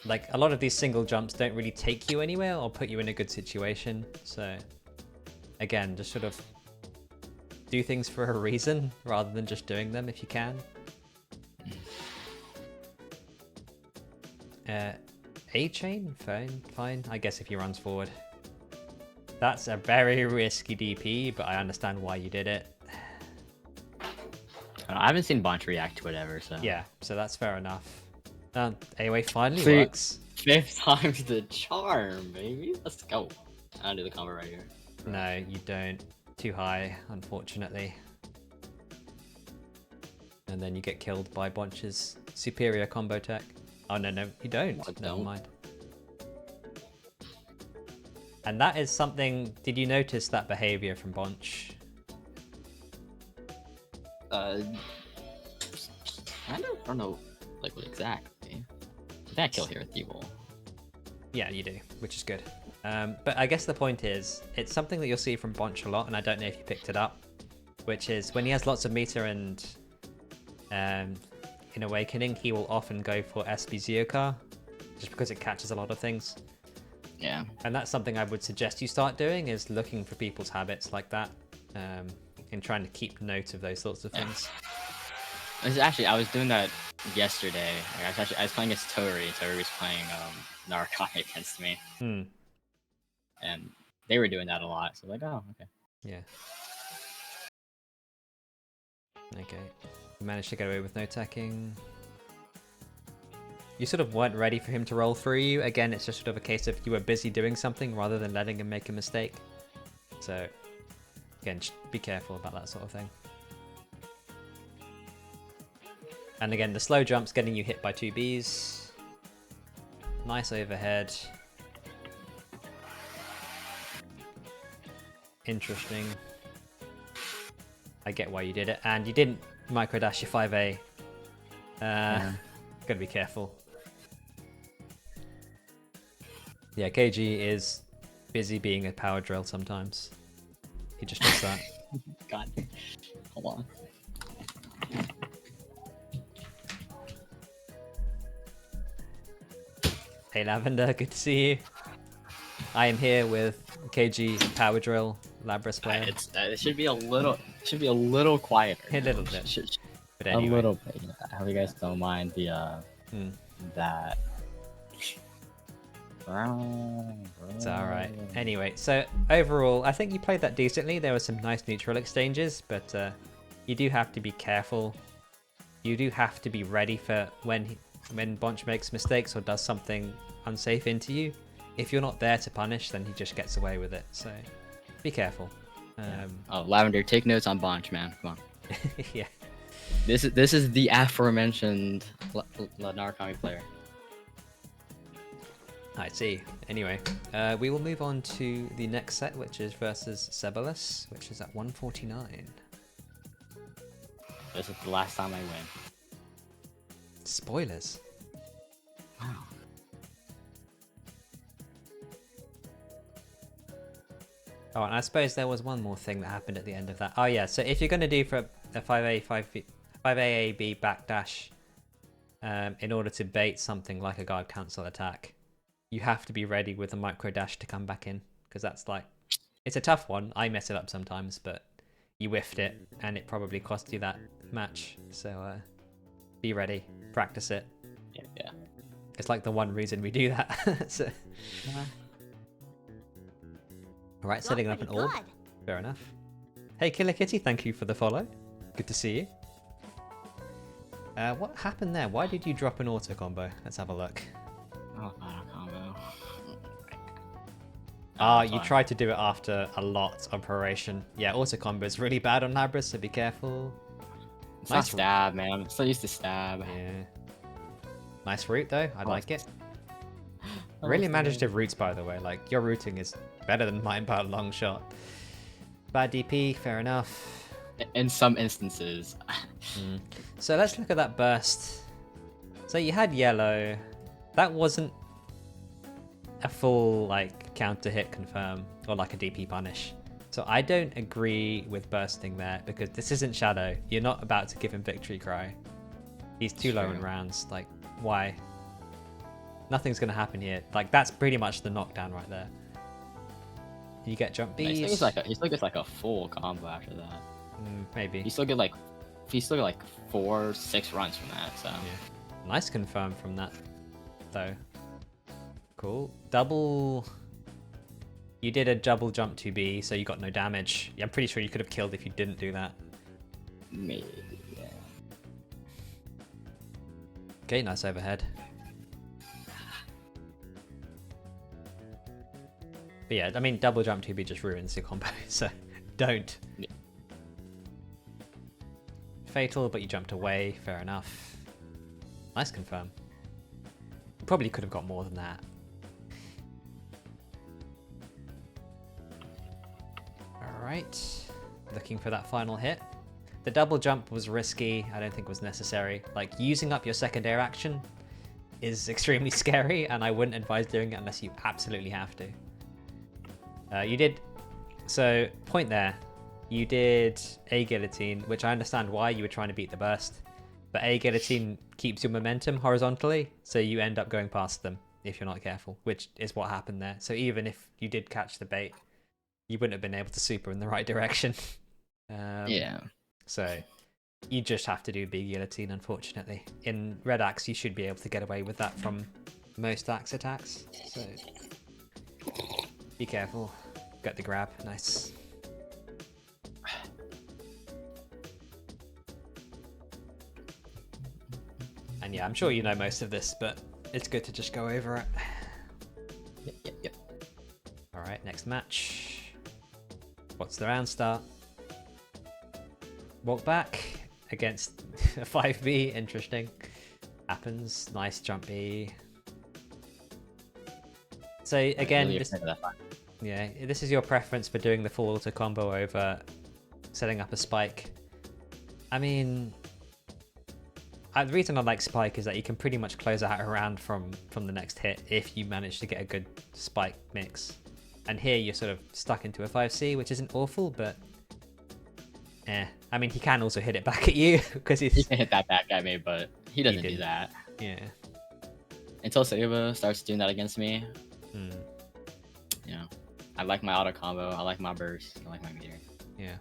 Like, a lot of these single jumps don't really take you anywhere or put you in a good situation, so... Again, just sort of do things for a reason, rather than just doing them if you can. A-chain? Fine. I guess if he runs forward. That's a very risky DP, but I understand why you did it.
I haven't seen Bonch react to it ever, so...
Yeah, so that's fair enough. AoA finally
See,
works.
5th time's the charm, baby. Let's go. I'll do the combo right here.
No, you don't. Too high, unfortunately. And then you get killed by Bonch's superior combo tech. Oh, no, you don't. Never mind. And that is something... Did you notice that behavior from Bonch?
I don't know, like, what exactly. I think I kill here with Evil.
Yeah, you do, which is good. But I guess the point is, it's something that you'll see from Bonch a lot, and I don't know if you picked it up, which is when he has lots of meter and in Awakening, he will often go for SB Zeokar, just because it catches a lot of things.
Yeah. And
that's something I would suggest you start doing, is looking for people's habits like that, and trying to keep note of those sorts of things.
Actually, I was doing that yesterday. I was playing against Tori. Tori was playing Narukami against me. And they were doing that a lot, so like, oh, okay.
Yeah. Okay. You managed to get away with no teching. You sort of weren't ready for him to roll through you. Again, it's just sort of a case of you were busy doing something rather than letting him make a mistake. So, again, just be careful about that sort of thing. And again, the slow jump's getting you hit by 2Bs. Nice overhead. Interesting. I get why you did it. And you didn't microdash your 5A. Gotta be careful. Yeah, Kajee is busy being a power drill sometimes. He just does that.
God. Hold on.
Hey Lavender, good to see you. I am here with Kajee Power Drill Labrys player.
It should be a little quieter.
A little bit.
But anyway. A little bit. I hope you guys don't mind the that.
It's alright. Anyway, so overall, I think you played that decently. There were some nice neutral exchanges, but you do have to be careful. You do have to be ready for when Bonch makes mistakes or does something unsafe into you. If you're not there to punish, then he just gets away with it. So be careful.
Oh, Lavender, take notes on Bonch, man. Come on.
Yeah.
This is the aforementioned Narcomi player.
I see. Anyway, we will move on to the next set, which is versus Ceballos, which is at 149.
This is the last time I win.
Spoilers.
Wow.
Oh, and I suppose there was one more thing that happened at the end of that. Oh yeah, so if you're going to do for a 5AAB backdash in order to bait something like a guard cancel attack, you have to be ready with a micro dash to come back in, because that's like, it's a tough one. I mess it up sometimes, but you whiffed it and it probably cost you that match. So be ready, practice it.
Yeah.
It's like the one reason we do that. So. All right, setting up an orb. Fair enough. Hey, Killer Kitty, thank you for the follow. Good to see you. What happened there? Why did you drop an auto combo? Let's have a look.
Oh, auto combo.
Ah, you tried to do it after a lot of proration. Yeah, auto combo is really bad on Labrys, so be careful.
It's not stab, man. I'm so used to stab.
Yeah. Nice route though. I like it. Really imaginative routes, by the way. Like, your routing is better than mine by a long shot. Bad DP, fair enough.
In some instances.
So let's look at that burst. So you had yellow. That wasn't a full like counter hit confirm or like a DP punish. So I don't agree with bursting there because this isn't Shadow. You're not about to give him victory cry. He's too low in rounds. Like, why? Nothing's gonna happen here. Like, that's pretty much the knockdown right there. You get jump Bs.
He still gets like a full combo after that.
Maybe.
He still get like 4-6 runs from that. So
yeah. Nice confirm from that though. Cool. Double. You did a double jump 2B, so you got no damage. Yeah, I'm pretty sure you could have killed if you didn't do that.
Maybe. Yeah.
Okay, nice overhead. But yeah, I mean, double jump 2B just ruins your combo, so don't. Yeah. Fatal, but you jumped away, fair enough. Nice confirm. You probably could have got more than that. Alright, looking for that final hit. The double jump was risky, I don't think was necessary. Like, using up your second air action is extremely scary, and I wouldn't advise doing it unless you absolutely have to. You did, so point there, you did a guillotine, which I understand why you were trying to beat the burst, but a guillotine keeps your momentum horizontally, so you end up going past them if you're not careful, which is what happened there. So even if you did catch the bait, you wouldn't have been able to super in the right direction.
Yeah.
So you just have to do B guillotine, unfortunately. In Red Axe, you should be able to get away with that from most Axe attacks, so be careful. Got the grab, nice. And yeah, I'm sure you know most of this, but it's good to just go over it.
Yep.
Alright, next match. What's the round start? Walk back against a 5B, interesting. Happens, nice jump B. So again, this is your preference for doing the full auto combo over setting up a spike. I mean, the reason I like spike is that you can pretty much close out a round from the next hit if you manage to get a good spike mix. And here you're sort of stuck into a 5C, which isn't awful, but I mean, he can also hit it back at you because he
can hit that back at me, but he doesn't do that.
Yeah.
Until Saba starts doing that against me. You know, I like my auto combo. I like my burst. I like my meter.
Yeah.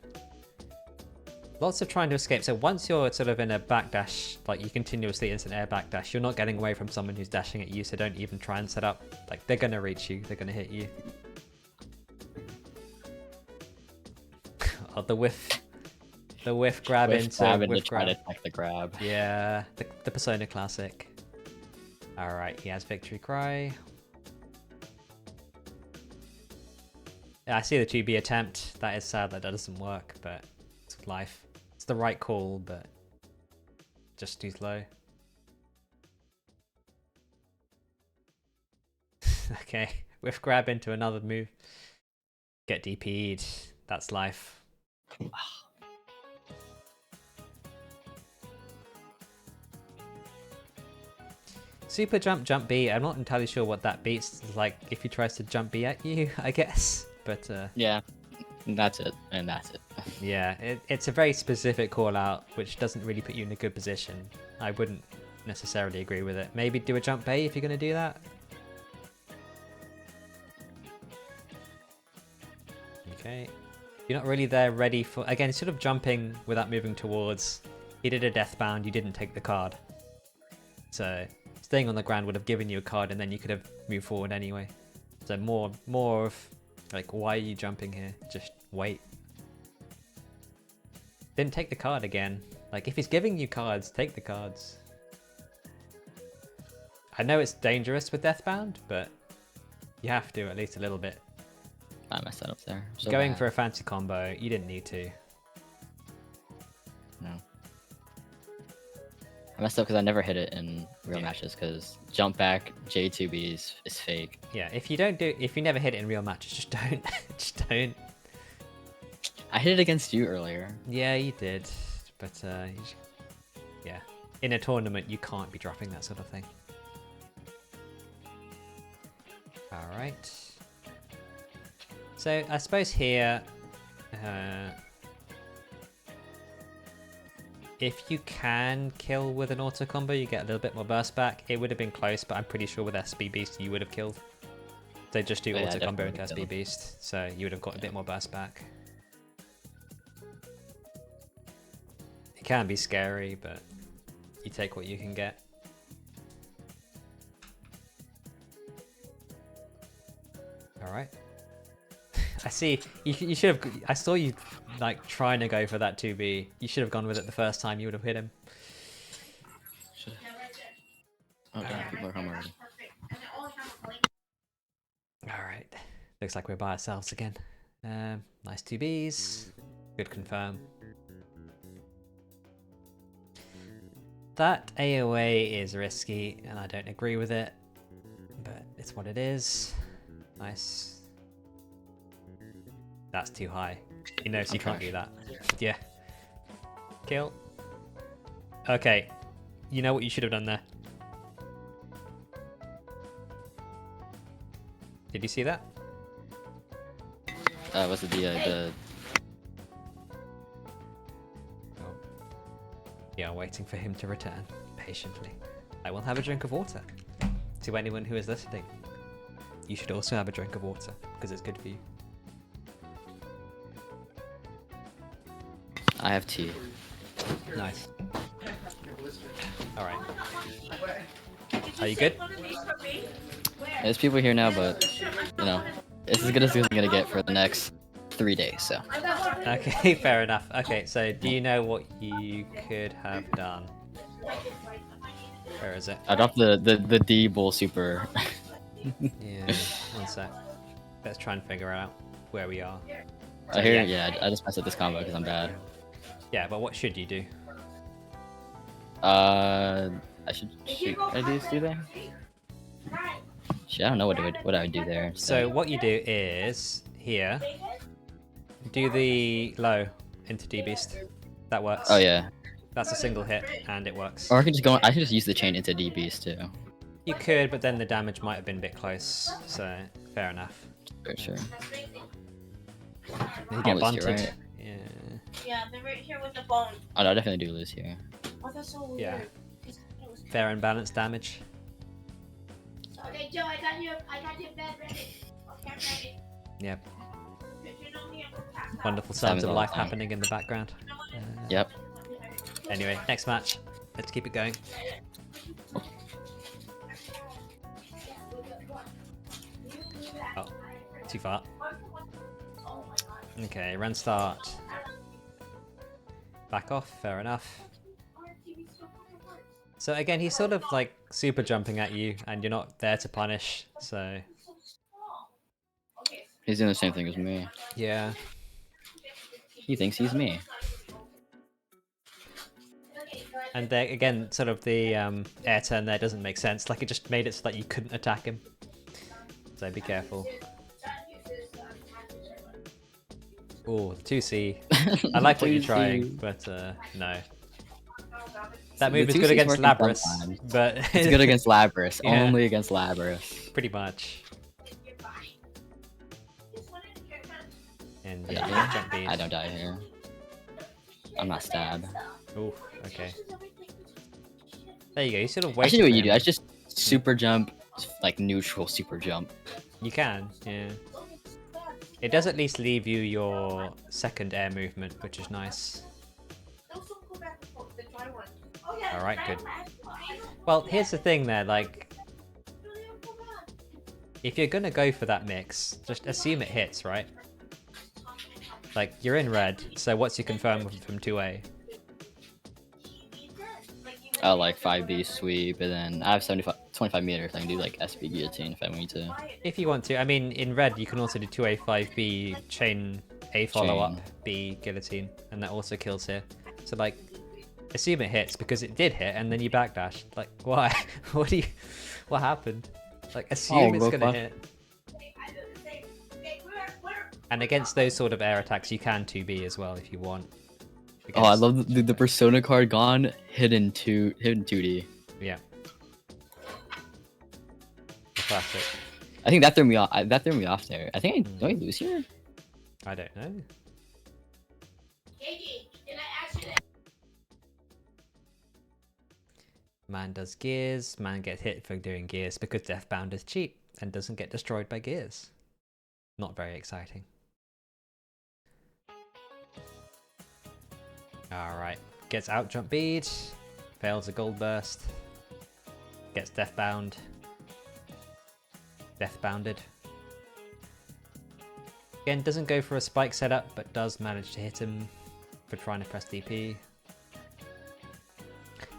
Lots of trying to escape. So once you're sort of in a backdash, like you continuously instant air backdash, you're not getting away from someone who's dashing at you, so don't even try and set up. Like, they're gonna reach you, they're gonna hit you. Oh, the whiff grab into
whiff grab. Try to attack the grab.
Yeah, the Persona classic. Alright, he has victory cry. Yeah, I see the 2B attempt. That is sad that doesn't work, but it's life. It's the right call, but just too slow. Okay, whiff grab into another move. Get DP'd. That's life. Super jump, jump B. I'm not entirely sure what that beats. Like if he tries to jump B at you, I guess. But
yeah, that's it, and that's it.
Yeah, it's a very specific call out, which doesn't really put you in a good position. I wouldn't necessarily agree with it. Maybe do a jump A if you're going to do that. Okay. You're not really there ready for... Again, sort of jumping without moving towards. He did a deathbound, you didn't take the card. So staying on the ground would have given you a card and then you could have moved forward anyway. So more of like, why are you jumping here? Just wait. Didn't take the card again. Like, if he's giving you cards, take the cards. I know it's dangerous with Deathbound, but you have to at least a little bit.
I messed that up there. So
going for a fancy combo, you didn't need to.
No. I messed up because I never hit it in real matches because jump back J2B is fake.
Yeah, if you never hit it in real matches, just don't. Just don't.
I hit it against you earlier.
Yeah, you did, but yeah, in a tournament you can't be dropping that sort of thing. All right. So I suppose here, if you can kill with an auto combo, you get a little bit more burst back. It would have been close, but I'm pretty sure with SB Beast you would have killed. So just do auto combo into SB Beast, so you would have got a bit more burst back. It can be scary, but you take what you can get. All right. I see. You should have. I saw you like trying to go for that 2B. You should have gone with it the first time. You would have hit him.
Oh, damn, people are home already.
All right. Looks like we're by ourselves again. Nice 2Bs. Good confirm. That AOA is risky, and I don't agree with it. But it's what it is. Nice. That's too high. He knows you can't do that. Yeah. Kill. Okay. You know what you should have done there. Did you see that?
Was it the...
Oh. Yeah, I'm waiting for him to return. Patiently. I will have a drink of water. To anyone who is listening, you should also have a drink of water, because it's good for you.
I have tea.
Nice. Alright. Are you good?
There's people here now, but, you know, it's as good as it's gonna get for the next 3 days, so.
Okay, fair enough. Okay, so do you know what you could have done? Where is it?
I dropped the D bull super.
Yeah, one sec. Let's try and figure out where we are.
So, yeah, I just messed up this combo because I'm bad.
Yeah, but what should you do?
I should shoot. I do there? Shit, I don't know what I would do there.
So what you do is here, do the low into D-Beast. That works.
Oh yeah.
That's a single hit and it works.
Or I could just go. I could just use the chain into D-Beast too.
You could, but then the damage might have been a bit close. So fair enough.
For sure.
You get bunted.
Here, right?
Yeah.
Yeah, they're right here with the bone.
Oh, no, I definitely do lose here.
Oh, that's so weird.
Yeah. Fair and balanced damage.
Okay, Joe, I got your bed ready. Okay, I'm ready.
Yep. Wonderful sounds of life happening in the background.
Yep.
Anyway, next match. Let's keep it going. Oh, too far. Okay, run start. Back off, fair enough. So again, he's sort of like super jumping at you, and you're not there to punish, so...
He's doing the same thing as me.
Yeah.
He thinks he's me.
And there, again, sort of the air turn there doesn't make sense. Like, it just made it so that you couldn't attack him. So be careful. Oh, 2C. I like what you're trying, but no. That move is good against Labrys, but...
It's good against Labrys.
Yeah.
Only against Labrys.
Pretty much. And
Yeah,
yeah, jump beat.
I don't die here. I'm not stabbed.
Ooh, okay. There you go, you sort of
I
wait.
should do what you do. I just super jump, like neutral super jump.
You can, yeah. It does at least leave you your second air movement, which is nice. Alright, good. Well, here's the thing there, like... If you're gonna go for that mix, just assume it hits, right? Like, you're in red, so what's your confirm from 2A?
Oh, like 5B sweep, and then I have 25 meters. I can do like SB guillotine if I need to.
If you want to. I mean, in red, you can also do 2A, 5B, chain A follow-up,
Chain.
B guillotine, and that also kills here. So, like, assume it hits, because it did hit, and then you backdash. Like, why? What happened? Like, assume it's gonna hit. And against those sort of air attacks, you can 2B as well if you want.
Oh, I love the persona card gone hidden 2D.
Yeah. Classic.
I think that threw me off. That threw me off there. I think don't I lose here?
I don't know. Man does gears. Man gets hit for doing gears because Deathbound is cheap and doesn't get destroyed by gears. Not very exciting. Alright, gets out jump bead, fails a gold burst, gets deathbound, deathbounded. Again, doesn't go for a spike setup, but does manage to hit him for trying to press DP.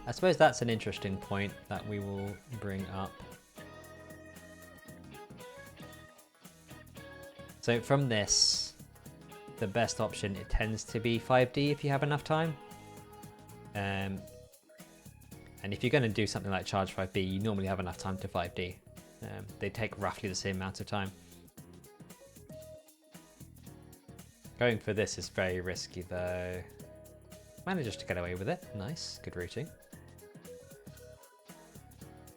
I suppose that's an interesting point that we will bring up. So from this, the best option, it tends to be 5D if you have enough time. And if you're going to do something like charge 5B, you normally have enough time to 5D. They take roughly the same amount of time. Going for this is very risky though. Manages to get away with it. Nice, good routing.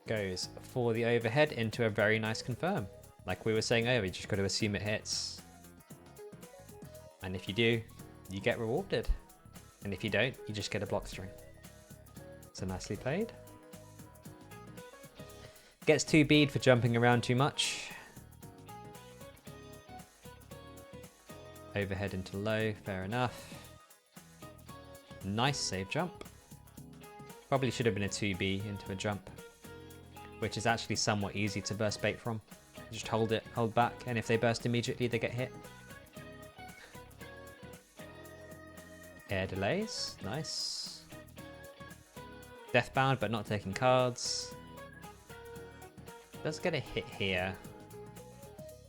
Goes for the overhead into a very nice confirm. Like we were saying earlier, you just got to assume it hits. And if you do, you get rewarded. And if you don't, you just get a block string. So nicely played. Gets 2 bead for jumping around too much. Overhead into low, fair enough. Nice save jump. Probably should have been a 2B into a jump, which is actually somewhat easy to burst bait from. Just hold it, hold back, and if they burst immediately, they get hit. Air delays, nice. Deathbound, but not taking cards. Does get a hit here.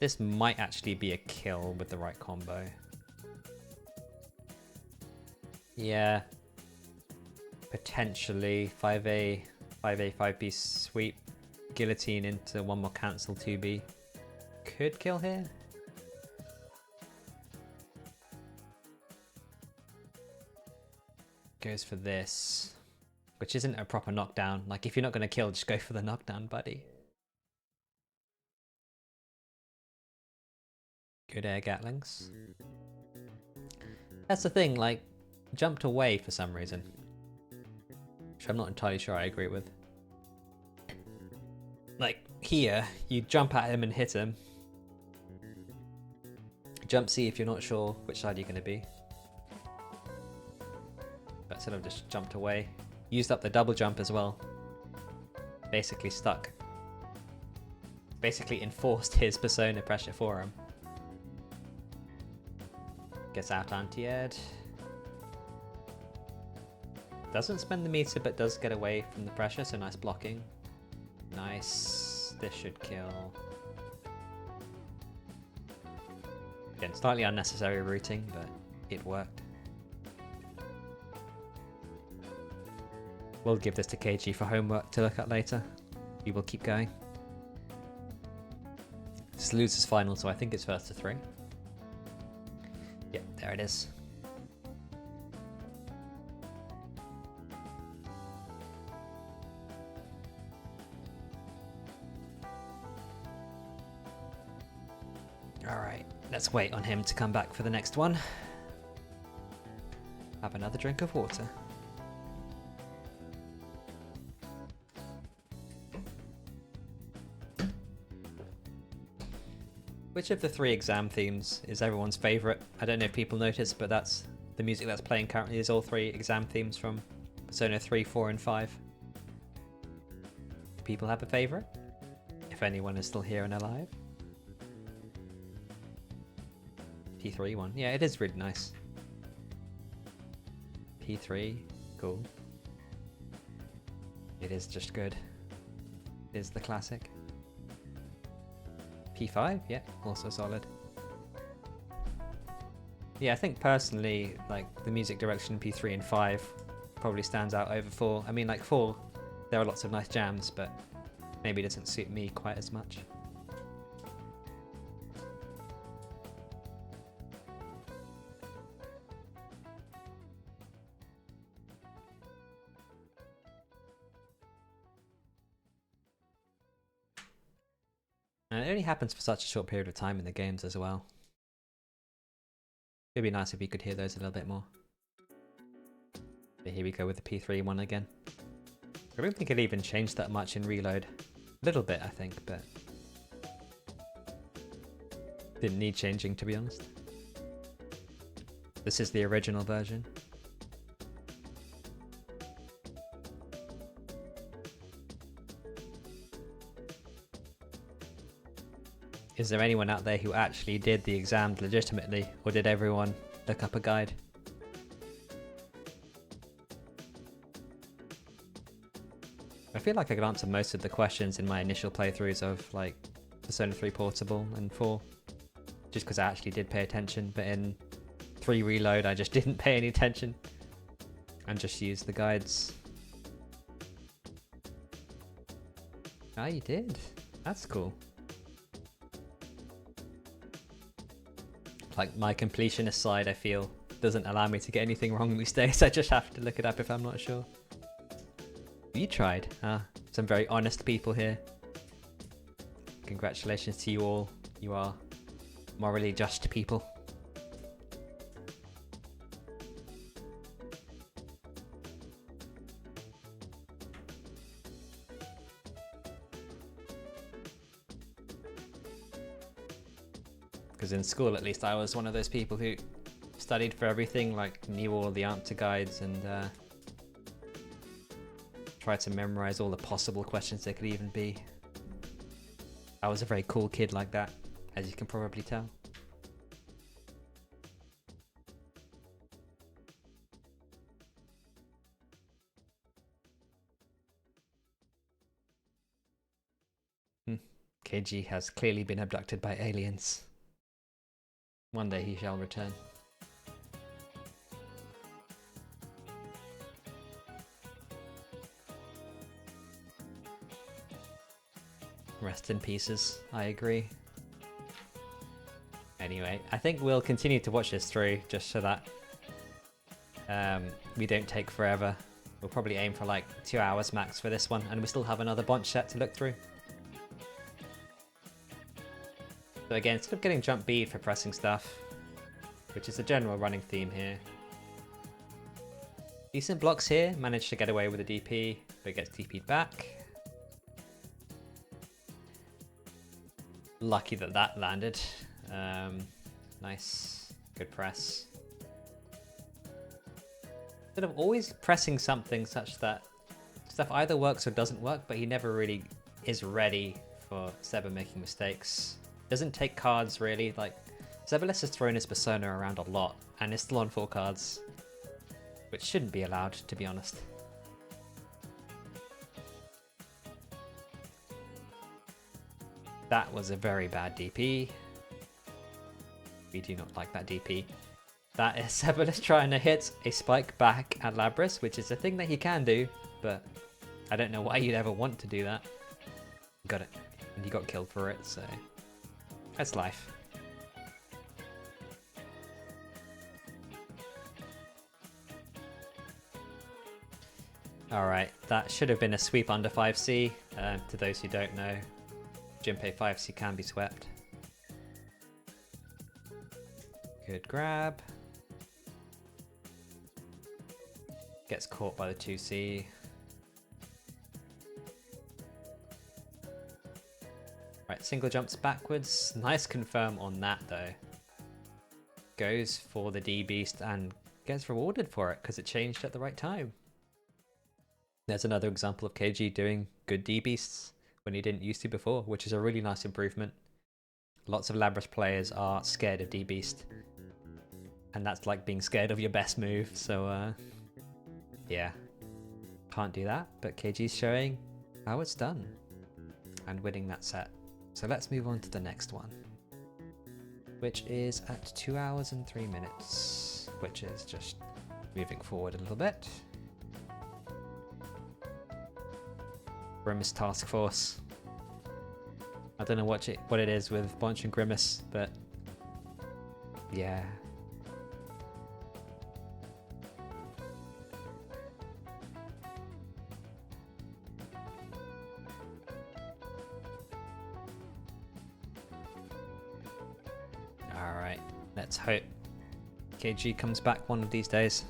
This might actually be a kill with the right combo. Yeah. Potentially 5A, 5B sweep, guillotine into one more cancel 2B. Could kill here. Goes for this, which isn't a proper knockdown. Like if you're not going to kill, just go for the knockdown, buddy. Good air gatlings. That's the thing, like, jumped away for some reason, which I'm not entirely sure I agree with. Like, here, you jump at him and hit him. Jump C if you're not sure which side you're going to be. but sort of just jumped away. Used up the double jump as well. Basically stuck. Basically enforced his persona pressure for him. Gets out anti-ed. Doesn't spend the meter, but does get away from the pressure, so nice blocking. Nice. This should kill. Again, slightly unnecessary routing, but it worked. We'll give this to Kajee for homework to look at later. We will keep going. It's losers final, so I think it's first to 3. Yep, there it is. Alright, let's wait on him to come back for the next one. Have another drink of water. Which of the 3 exam themes is everyone's favourite? I don't know if people notice, but that's the music that's playing currently is all 3 exam themes from Persona 3, 4 and 5. Do people have a favourite? If anyone is still here and alive. P3 one. Yeah, it is really nice. P3, cool. It is just good. It is the classic. P5, yeah, also solid. Yeah, I think personally, like, the music direction in P3 and 5 probably stands out over 4. I mean, like, 4, there are lots of nice jams, but maybe it doesn't suit me quite as much. And it only happens for such a short period of time in the games as well. It'd be nice if you could hear those a little bit more. But here we go with the P3 one again. I don't think it even changed that much in Reload. A little bit, I think, but didn't need changing, to be honest. This is the original version. Is there anyone out there who actually did the exams legitimately, or did everyone look up a guide? I feel like I could answer most of the questions in my initial playthroughs of, like, Persona 3 Portable and 4, just because I actually did pay attention, but in 3 Reload I just didn't pay any attention and just used the guides. Ah, you did? That's cool. Like, my completionist side, I feel, doesn't allow me to get anything wrong these days. I just have to look it up if I'm not sure. You tried. Ah, some very honest people here. Congratulations to you all. You are morally just people. Because in school, at least, I was one of those people who studied for everything, like knew all the answer guides and tried to memorize all the possible questions there could even be. I was a very cool kid like that, as you can probably tell. Kajee has clearly been abducted by aliens. One day he shall return. Rest in pieces, I agree. Anyway, I think we'll continue to watch this through just so that we don't take forever. We'll probably aim for like 2 hours max for this one, and we still have another bunch set to look through. So again, instead of getting jump B'd for pressing stuff, which is a general running theme here. Decent blocks here, managed to get away with a DP, but gets DP'd back. Lucky that that landed. Nice, good press. sort of always pressing something such that stuff either works or doesn't work, but he never really is ready for Seba making mistakes. Doesn't take cards really, like Zebaless has thrown his persona around a lot and is still on 4 cards, which shouldn't be allowed, to be honest. That was a very bad DP. We do not like that DP. That is Zebaless trying to hit a spike back at Labrys, which is a thing that he can do, but I don't know why you'd ever want to do that. Got it. And he got killed for it, so that's life. Alright, that should have been a sweep under 5C. To those who don't know, Jinpei 5C can be swept. Good grab. Gets caught by the 2C. Right, single jumps backwards. Nice confirm on that though. Goes for the D Beast and gets rewarded for it because it changed at the right time. There's another example of Kajee doing good D Beasts when he didn't used to before, which is a really nice improvement. Lots of Labrys players are scared of D Beast, and that's like being scared of your best move, so yeah, can't do that, but Kajee's showing how it's done and winning that set. So let's move on to the next one, which is at 2 hours and 3 minutes, which is just moving forward a little bit. Grimace Task Force. I don't know what it is with Bonch and Grimace, but yeah. Alright, let's hope Kajee comes back one of these days.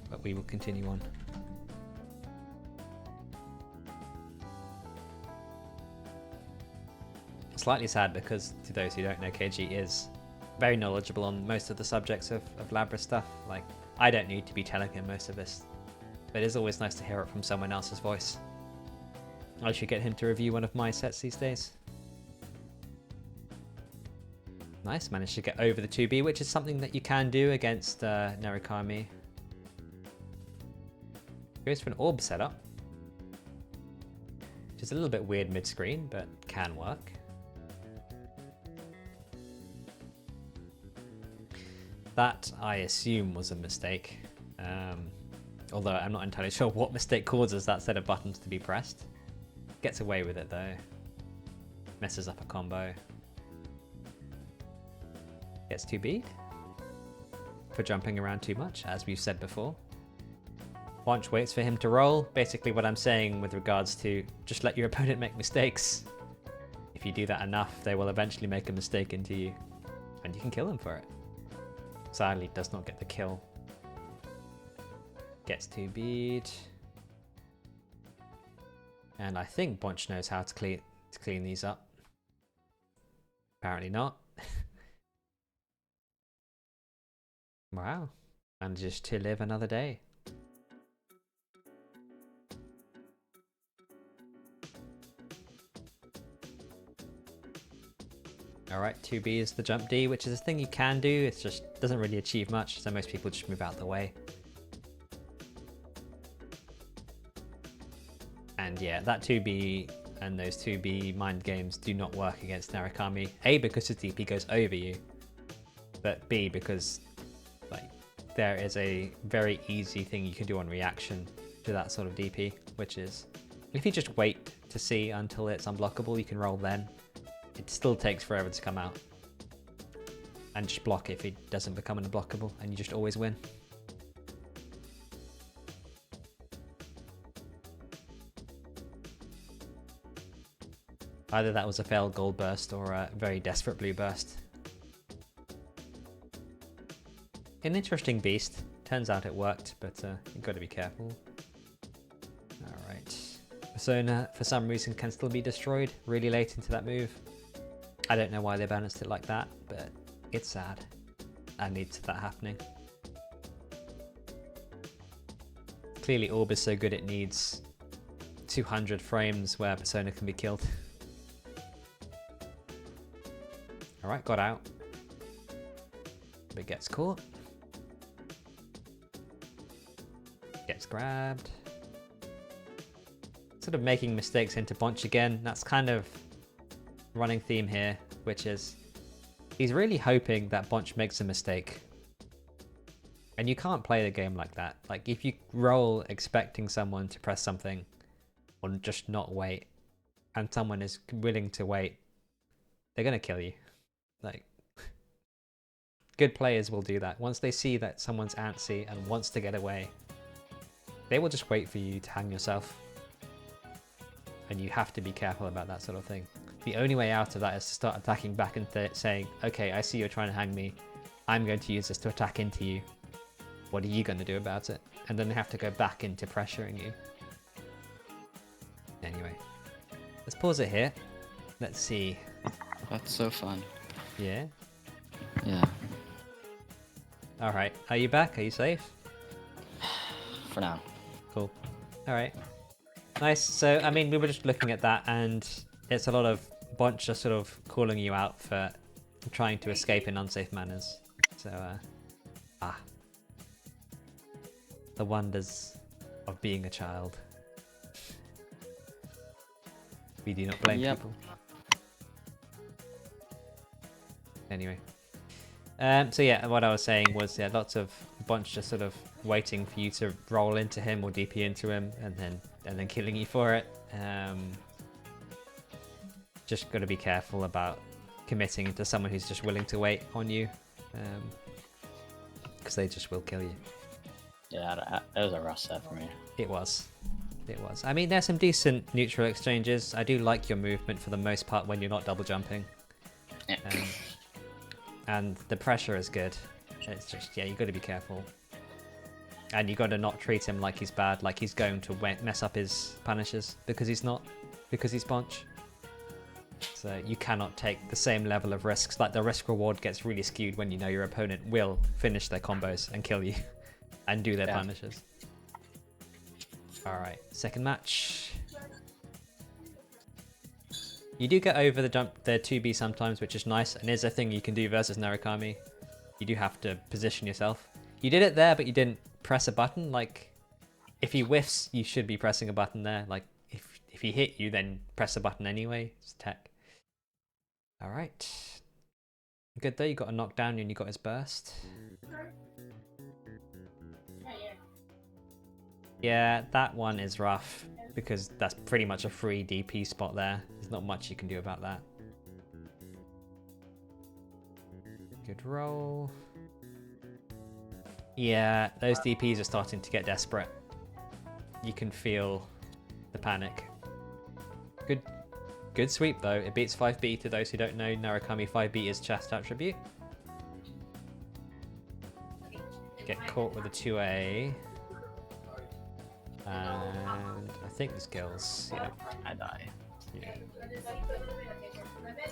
But we will continue on. Slightly sad because, to those who don't know, Kajee is very knowledgeable on most of the subjects of Labrys stuff. Like, I don't need to be telling him most of this, but it is always nice to hear it from someone else's voice. I should get him to review one of my sets these days. Nice, managed to get over the 2B, which is something that you can do against Narukami. Goes for an orb setup, which is a little bit weird mid-screen, but can work. That, I assume, was a mistake. Although I'm not entirely sure what mistake causes that set of buttons to be pressed. Gets away with it though. Messes up a combo. Gets 2B'd for jumping around too much, as we've said before. Bonch waits for him to roll. Basically what I'm saying with regards to just let your opponent make mistakes. If you do that enough, they will eventually make a mistake into you, and you can kill them for it. Sadly, does not get the kill. Gets 2B'd. And I think Bonch knows how to clean these up. Apparently not. Wow. Manages to live another day. Alright, 2B is the jump D, which is a thing you can do, it just doesn't really achieve much, so most people just move out the way. And yeah, that 2B and those 2B mind games do not work against Narukami. A, because his DP goes over you, but B, because like there is a very easy thing you can do on reaction to that sort of DP, which is if you just wait to see until it's unblockable, you can roll then. It still takes forever to come out. And just block if it doesn't become unblockable, and you just always win. Either that was a failed gold burst or a very desperate blue burst. An interesting beast. Turns out it worked, but you've got to be careful. Alright. Persona, for some reason, can still be destroyed really late into that move. I don't know why they balanced it like that, but it's sad. I need that happening. Clearly Orb is so good it needs 200 frames where Persona can be killed. Alright, got out. But gets caught. Gets grabbed. Sort of making mistakes into Bonch again. That's kind of running theme here, which is he's really hoping that Bonch makes a mistake. And you can't play the game like that. Like, if you roll expecting someone to press something or just not wait, and someone is willing to wait, they're gonna kill you. Like, good players will do that. Once they see that someone's antsy and wants to get away, they will just wait for you to hang yourself. And you have to be careful about that sort of thing. The only way out of that is to start attacking back and saying, okay, I see you're trying to hang me. I'm going to use this to attack into you. What are you going to do about it? And then they have to go back into pressuring you. Anyway, let's pause it here. Let's see.
That's so fun.
Yeah?
Yeah.
Alright, are you back? Are you safe?
For now.
Cool. Alright. Nice. So, I mean, we were just looking at that, and it's a lot of Bonch just sort of calling you out for trying to escape in unsafe manners. So, the wonders of being a child. We do not blame people. Anyway. So yeah, what I was saying was, yeah, lots of Bonch just sort of waiting for you to roll into him or DP into him, and then killing you for it. Just got to be careful about committing to someone who's just willing to wait on you, because they just will kill you.
Yeah, it was a rough set for me.
It was. It was. I mean, there's some decent neutral exchanges. I do like your movement for the most part when you're not double jumping.
Yeah.
And the pressure is good. It's just, yeah, you got to be careful. And you got to not treat him like he's bad, like he's going to mess up his punishes, because he's not, because he's Bonch. So you cannot take the same level of risks. Like, the risk reward gets really skewed when you know your opponent will finish their combos and kill you and do their punishes. Alright, second match. You do get over the 2B sometimes, which is nice, and is a thing you can do versus Narukami. You do have to position yourself. You did it there, but you didn't press a button. Like, if he whiffs, you should be pressing a button there. Like, if he hit you, then press a button anyway. It's tech. Alright. Good though, you got a knockdown and you got his burst. Yeah, that one is rough, because that's pretty much a free DP spot there. There's not much you can do about that. Good roll. Yeah, those DPs are starting to get desperate. You can feel the panic. Good sweep though. It beats 5B. To those who don't know, Narukami 5B is chest attribute. Get caught with a 2A. And I think the skills, yeah.
I die.
Yeah.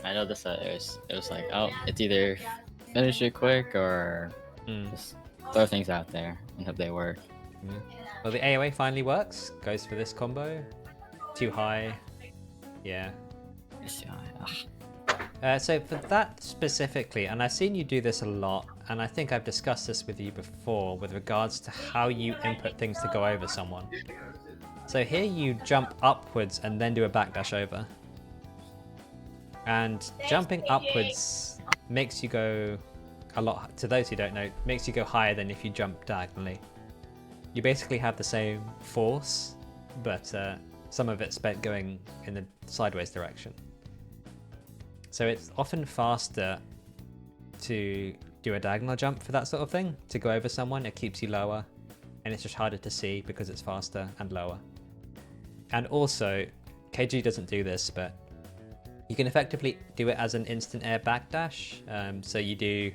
I know this. It was like, oh, it's either finish it quick or just throw things out there and hope they work.
Yeah. Well, the AoA finally works. Goes for this combo. Too high. Yeah. So for that specifically, and I've seen you do this a lot, and I think I've discussed this with you before with regards to how you input things to go over someone. So here you jump upwards and then do a backdash over. And jumping upwards makes you go a lot, to those who don't know, makes you go higher than if you jump diagonally. You basically have the same force, but some of it's spent going in the sideways direction. So it's often faster to do a diagonal jump for that sort of thing, to go over someone. It keeps you lower, and it's just harder to see because it's faster and lower. And also, Kajee doesn't do this, but you can effectively do it as an instant air backdash. So you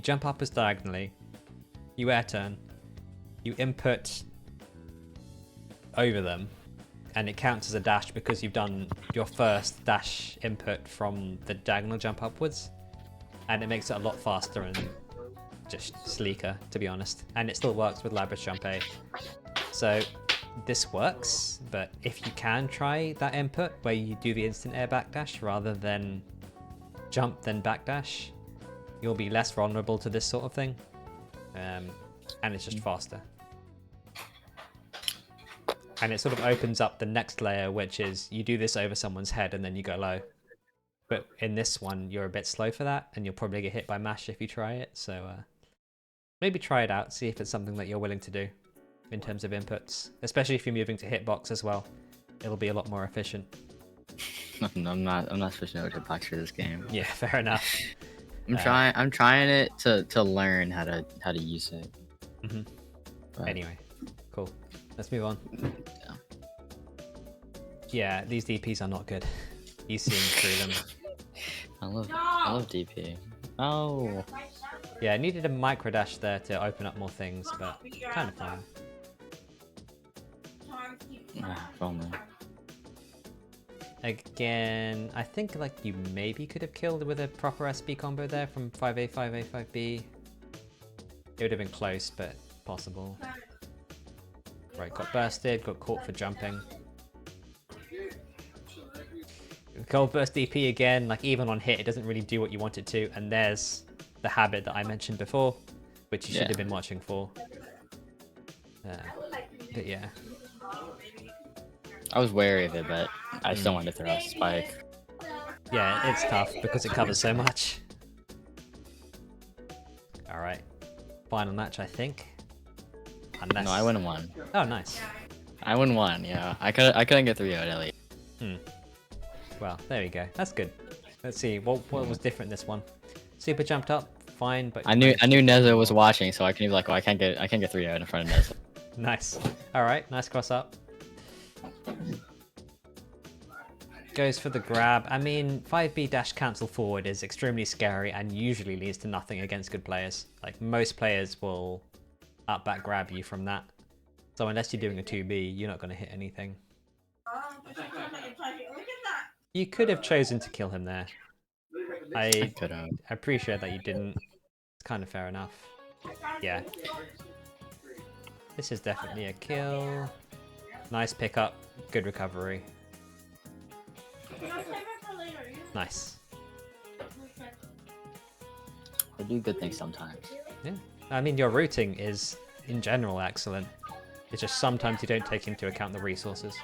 jump up as diagonally, you air turn, you input over them, and it counts as a dash because you've done your first dash input from the diagonal jump upwards, and it makes it a lot faster and just sleeker, to be honest. And it still works with Labrys jump A. So this works, but if you can try that input where you do the instant air backdash rather than jump then backdash, you'll be less vulnerable to this sort of thing, and it's just faster. And it sort of opens up the next layer, which is you do this over someone's head and then you go low. But in this one, you're a bit slow for that, and you'll probably get hit by mash if you try it. So maybe try it out, see if it's something that you're willing to do in terms of inputs, especially if you're moving to hitbox as well. It'll be a lot more efficient.
I'm not switching over to hitbox for this game.
Yeah, fair enough.
I'm trying it to learn how to use it. But...
Anyway, cool. Let's move on. Yeah, these DPs are not good. You seeing through them.
I love DP. Oh.
Yeah, I needed a micro dash there to open up more things, but kind of fun.
If only.
Again, I think like you maybe could have killed with a proper SB combo there from 5A, 5A, 5B. It would have been close, but possible. Right, got bursted, got caught for jumping. Cold burst DP again, like even on hit, it doesn't really do what you want it to, and there's the habit that I mentioned before, which you should have been watching for. But yeah.
I was wary of it, but I still wanted to throw a spike.
Yeah, it's tough because it covers so much. Alright. Final match, I think. Unless...
No, I win one.
Oh, nice.
I win one, yeah. I couldn't get 3-0 at least.
Well, there we go. That's good. Let's see, what was different this one? Super jumped up, fine, but...
I knew Neza was watching, so I can be like, oh, I can't get 3-0 in front of Neza.
Nice. Alright, nice cross up. Goes for the grab. I mean, 5B dash cancel forward is extremely scary and usually leads to nothing against good players. Like, most players will up back grab you from that. So unless you're doing a 2B, you're not going to hit anything. You could have chosen to kill him there. I appreciate that you didn't. It's kind of fair enough. Yeah. This is definitely a kill. Nice pickup. Good recovery. Nice.
I do good things sometimes.
Yeah. I mean, your routing is, in general, excellent. It's just sometimes you don't take into account the resources.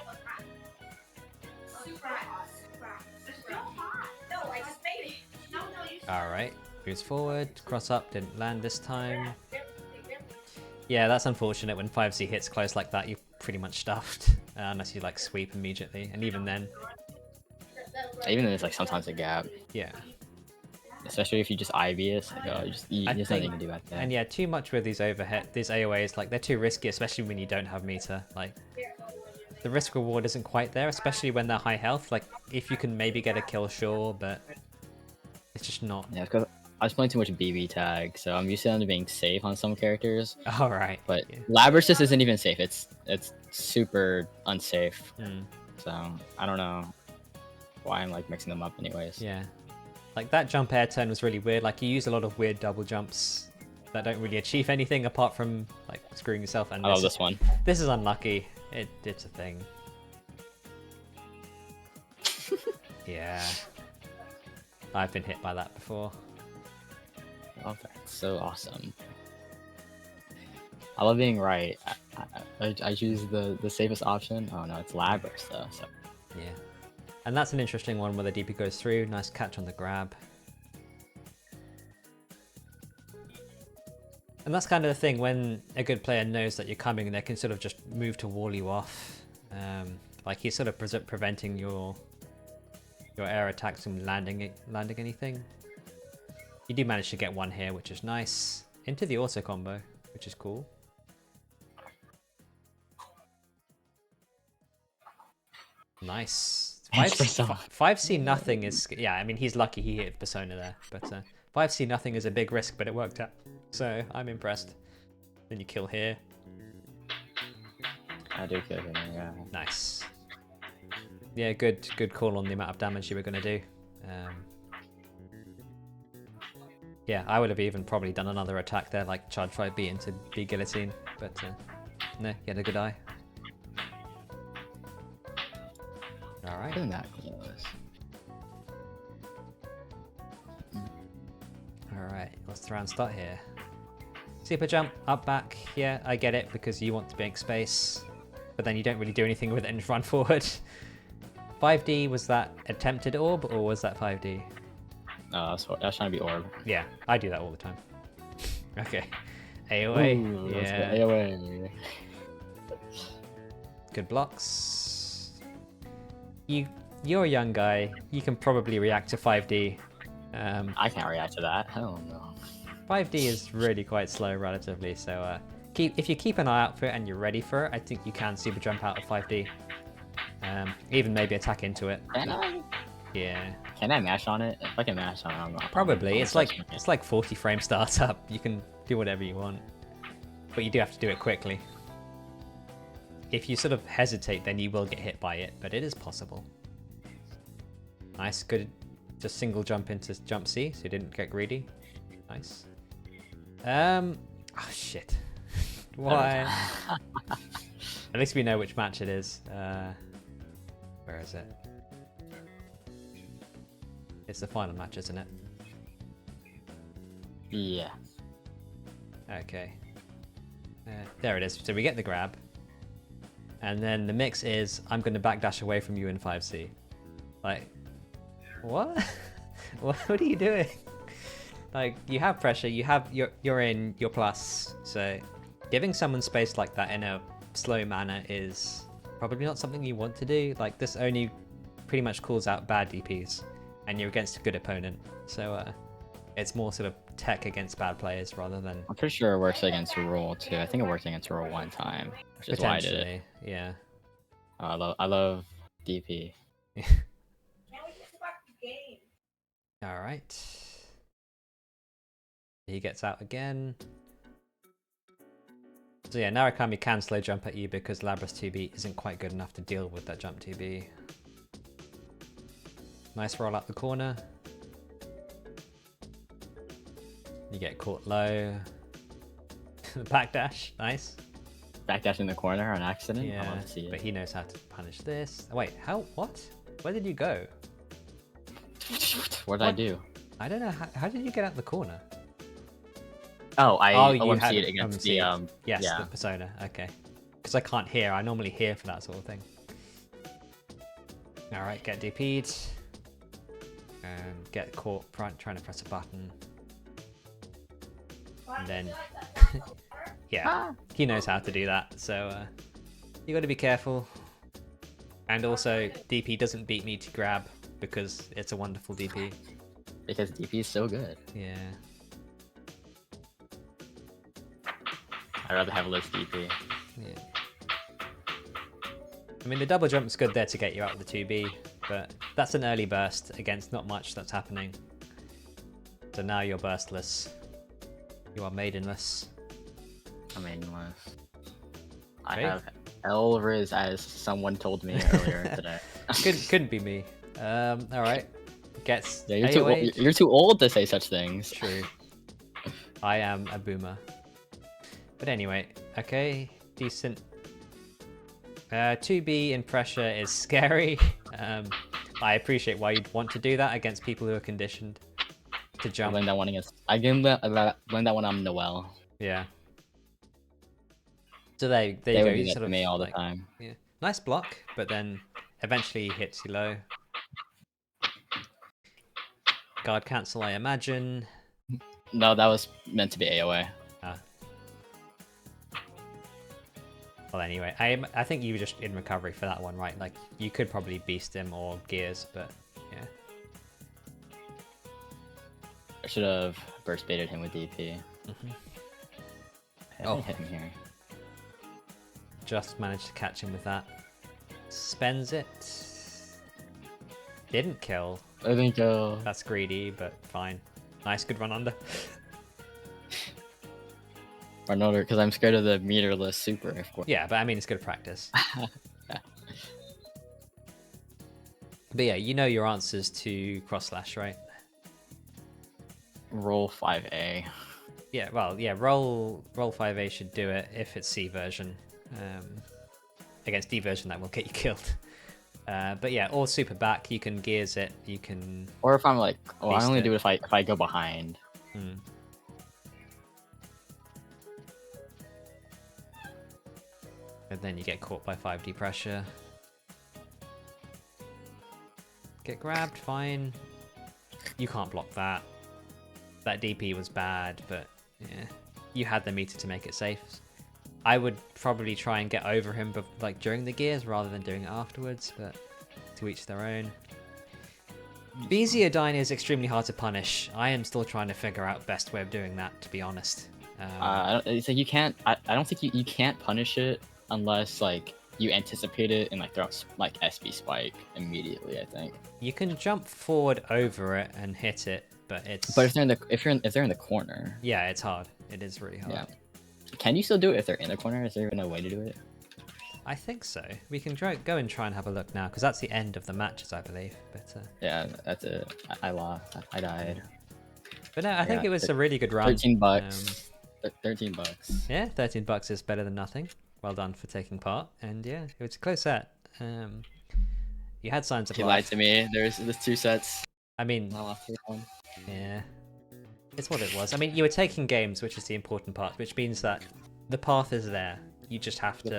Alright, moves forward, cross up, didn't land this time. Yeah, that's unfortunate. When 5C hits close like that, you're pretty much stuffed. Unless you like sweep immediately, and even then...
Even then, it's like sometimes a gap.
Yeah.
Especially if you just IB it, like, there's nothing you can do about that.
And yeah, too much with these these AoAs, like they're too risky, especially when you don't have meter. Like, the risk reward isn't quite there, especially when they're high health. Like, if you can maybe get a kill, sure, but it's just not.
Yeah, because I was playing too much BB tag, so I'm used to them being safe on some characters.
Alright.
But yeah. Labrys just isn't even safe. It's super unsafe. So I don't know why I'm like mixing them up anyways.
Yeah. Like that jump air turn was really weird. Like you use a lot of weird double jumps that don't really achieve anything apart from like screwing yourself. And
I love this one.
This is unlucky. It's a thing. Yeah. I've been hit by that before.
Oh, that's so awesome. I love being right. I choose the safest option. Oh no, it's Labrys though. So.
Yeah. And that's an interesting one where the DP goes through. Nice catch on the grab. And that's kind of the thing, when a good player knows that you're coming, they can sort of just move to wall you off. Like he's sort of preventing your air attacks from landing anything. You do manage to get one here, which is nice. Into the auto combo, which is cool. Nice. 5C nothing is, yeah, I mean, he's lucky he hit Persona there, but 5C nothing is a big risk, but it worked out. So I'm impressed. Then you kill here.
I do kill him, yeah.
Nice. Yeah, good call on the amount of damage you were going to do. Yeah, I would have even probably done another attack there, like charge 5B into B guillotine, but no, you had a good eye. Alright.
Isn't that close?
Alright, let's try and start here. Super jump, up, back. Yeah, I get it, because you want to make space, but then you don't really do anything with it and just run forward. 5D, was that attempted orb, or was that 5D?
That's trying to be orb.
Yeah, I do that all the time. Okay. AoA.
Ooh,
yeah.
AoA.
Good blocks. You're a young guy. You can probably react to 5D.
I can't react to that. Hell no.
5D is really quite slow relatively, so if you keep an eye out for it and you're ready for it, I think you can super jump out of 5D. Even maybe attack into it.
Can I?
Yeah.
Can I mash on it? If I can mash on it, I'm not.
Probably. It's like 40 frame startup. You can do whatever you want, but you do have to do it quickly. If you sort of hesitate, then you will get hit by it, but it is possible. Nice, good. Just single jump into jump C, so you didn't get greedy. Nice. Oh shit. Why? At least we know which match it is. Where is it? It's the final match, isn't it?
Yeah.
Okay. There it is. So we get the grab. And then the mix is, I'm going to backdash away from you in 5C. Like, what? What are you doing? Like, you have pressure, you're in your plus, so giving someone space like that in a slow manner is probably not something you want to do. Like, this only pretty much calls out bad DPs, and you're against a good opponent, so it's more sort of tech against bad players rather than...
I'm pretty sure it works against Roll too. I think it worked against Roll one time, which is why I did it.
Yeah.
I love DP.
Now we just about the game.
Alright. He gets out again. So yeah, Narukami can slow jump at you because Labrys 2B isn't quite good enough to deal with that jump 2B. Nice roll out the corner. You get caught low. Backdash, nice.
Backdash in the corner on accident? I
Yeah,
love to see it.
but he knows how to punish this. Oh, wait, what? Where did you go?
What did I do?
I don't know, how did you get out the corner?
Oh, I
you
OMC'd
had
it against the
yes,
yeah.
the persona. Okay, because I can't hear. I normally hear for that sort of thing. All right, get DP'd and get caught trying to press a button, and then yeah, he knows how to do that. So you got to be careful. And also, DP doesn't beat me to grab because it's a wonderful DP.
Because DP is so good.
Yeah.
I'd rather have less DP.
Yeah. I mean, the double jump's good there to get you out of the 2B, but that's an early burst against not much that's happening. So now you're burstless. You are maidenless.
I'm maidenless.
Okay.
I have Elriz, as someone told me earlier today.
Couldn't be me. Alright. Gets
Yeah,
AoE.
you're too old to say such things.
True. I am a boomer. But anyway, okay, decent. 2B in pressure is scary. I appreciate why you'd want to do that against people who are conditioned to jump.
I learned that one against. I learned that one on Noel.
Yeah. So there you
They
go.
would do
You
that
sort
to
of
me all the
like,
time.
yeah, nice block, but then eventually he hits you low. Guard cancel, I imagine.
No, that was meant to be AoA.
Well, anyway, I think you were just in recovery for that one, right? Like, you could probably beast him or gears, but yeah.
I should have burst baited him with DP. I
Oh.
hit him here.
Just managed to catch him with that. Spends it. Didn't kill.
I think
That's greedy, but fine. Nice, good run under.
Another, because I'm scared of the meterless super, of course.
Yeah, but I mean, it's good practice. But yeah, you know your answers to cross slash, right?
Roll 5A.
Yeah, well, yeah, roll 5A should do it if it's C version. Against D version, that will get you killed. But yeah, or super back, you can gears it, you can...
Or if I'm like, oh, I
Beast
only
it.
do it if I go behind.
Hmm. And then you get caught by 5D pressure. Get grabbed, fine. You can't block that. That DP was bad, but yeah, you had the meter to make it safe. I would probably try and get over him, like during the gears rather than doing it afterwards, but to each their own. Beziodine is extremely hard to punish. I am still trying to figure out best way of doing that, to be honest.
It's like you can't. I don't think you can't punish it unless like you anticipate it and like throw like SB spike immediately. I think.
You can jump forward over it and hit it, but it's.
But if they're in the corner.
Yeah, it's hard. It is really hard.
Yeah. Can you still do it if they're in the corner? Is there even a way to do it?
I think so. We can go and try and have a look now, because that's the end of the matches, I believe. But
yeah, that's it. I lost. I died.
But no, I think it was a really good run.
$13. $13.
Yeah, $13 is better than nothing. Well done for taking part. And yeah, it was a close set. You had signs of
He
life.
lied to me. There's 2 sets.
I mean,
I lost 1.
yeah, it's what it was. I mean, you were taking games, which is the important part, which means that the path is there. You just have to.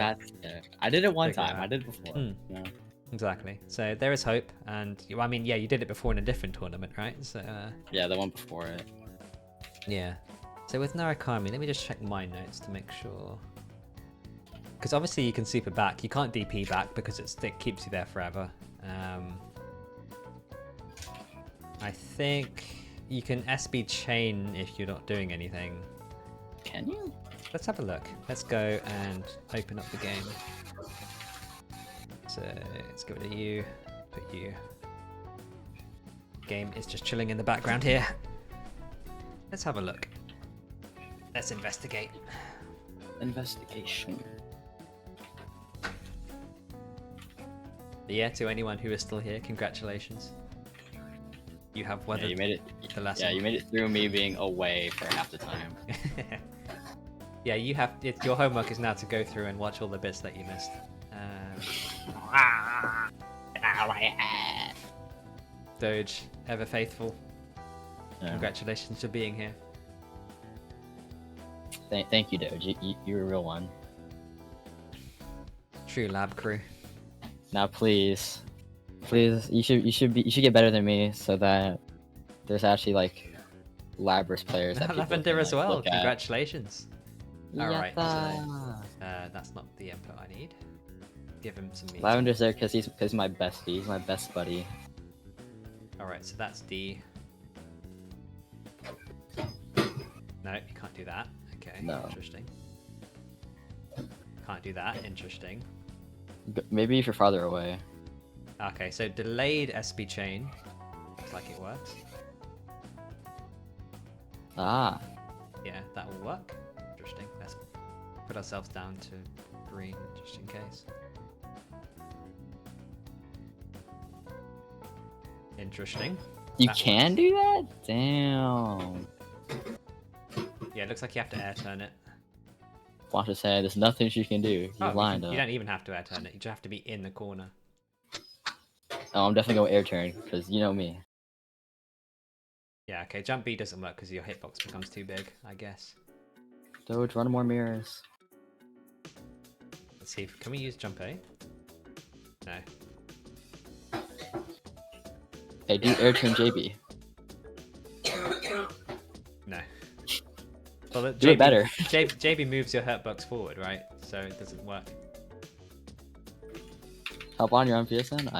Yeah. I did it one
figure it
time.
out.
I did it before. Yeah.
Exactly. So there is hope, and I mean, yeah, you did it before in a different tournament, right? So
Yeah, the one before it.
yeah. So with Narukami, let me just check my notes to make sure. Because obviously you can super back. You can't DP back because it keeps you there forever. I think you can SB chain if you're not doing anything.
Can you?
Let's have a look. Let's go and open up the game. So let's go to you, put you. Game is just chilling in the background here. Let's have a look. Let's investigate.
Investigation.
But yeah, to anyone who is still here, congratulations. You have weathered
you made it.
the lesson.
Yeah, you made it through me being away for half the time.
Yeah, you have. Your homework is now to go through and watch all the bits that you missed. Doge, ever faithful.
Yeah.
Congratulations for being here.
Thank you, Doge. You're a real one.
True lab crew.
Now, please, you should get better than me so that there's actually like Labrys players that people
Lavender
can,
as
like,
well.
look at.
Congratulations. Alright, so
Yatta.
that's not the input I need. Give him some meat.
Lavender's there because he's my bestie. He's my best buddy.
Alright, so that's D. No, you can't do that. Okay,
No.
Interesting. Can't do that. Interesting.
Maybe if you're farther away.
Okay, so delayed SB chain. Looks like it works.
Ah.
Yeah, that will work. Interesting. Let's put ourselves down to green just in case. Interesting.
You
That
can do that? Damn.
Yeah, it looks like you have to air turn it.
Watch his head. There's nothing she can do. He's lined up.
You don't even have to air turn it. You just have to be in the corner.
Oh, I'm definitely going air turn because you know me.
Yeah, okay. Jump B doesn't work because your hitbox becomes too big, I guess.
Doge, run more mirrors.
Let's see. Can we use jump A? No.
Hey, do air turn JB.
No. Well,
Do it better.
JB moves your hurtbox forward, right? So it doesn't work.
Help on your own PSN?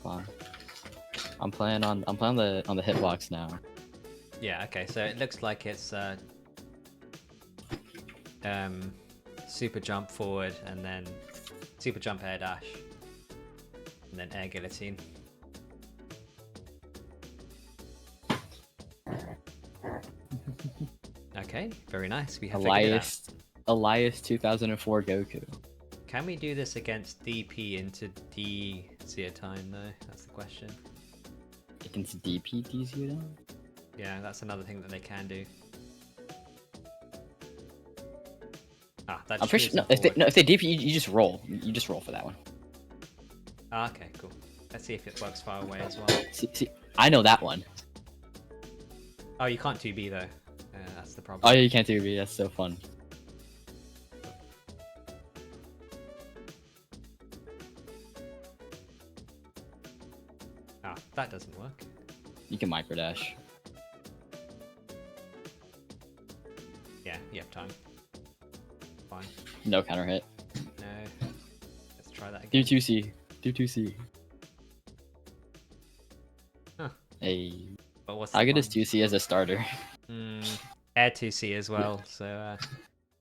Come on. I'm playing on the hitbox now.
Yeah, okay, so it looks like it's super jump forward and then super jump air dash and then air guillotine. Okay, very nice. We have figured it out.
Elias 2004 Goku.
Can we do this against DP into D time though? That's the question.
Against DP D0?
Yeah, that's another thing that they can do. Ah, that
I'm
just
pretty
moves
sure.
it
No, if they DP, you just roll. You just roll for that one.
Ah, okay, cool. Let's see if it works far away as well.
See, I know that one.
Oh, you can't 2B though. That's the problem.
Oh, yeah, you can't do B. That's so fun.
Ah, that doesn't work.
You can micro dash.
Yeah, you have time. Fine.
No counter hit.
No. Let's try that
Do
again.
2C. Do 2C.
Huh.
Hey.
But what's the
How good is
fun?
2C as a starter?
Air 2C as well, so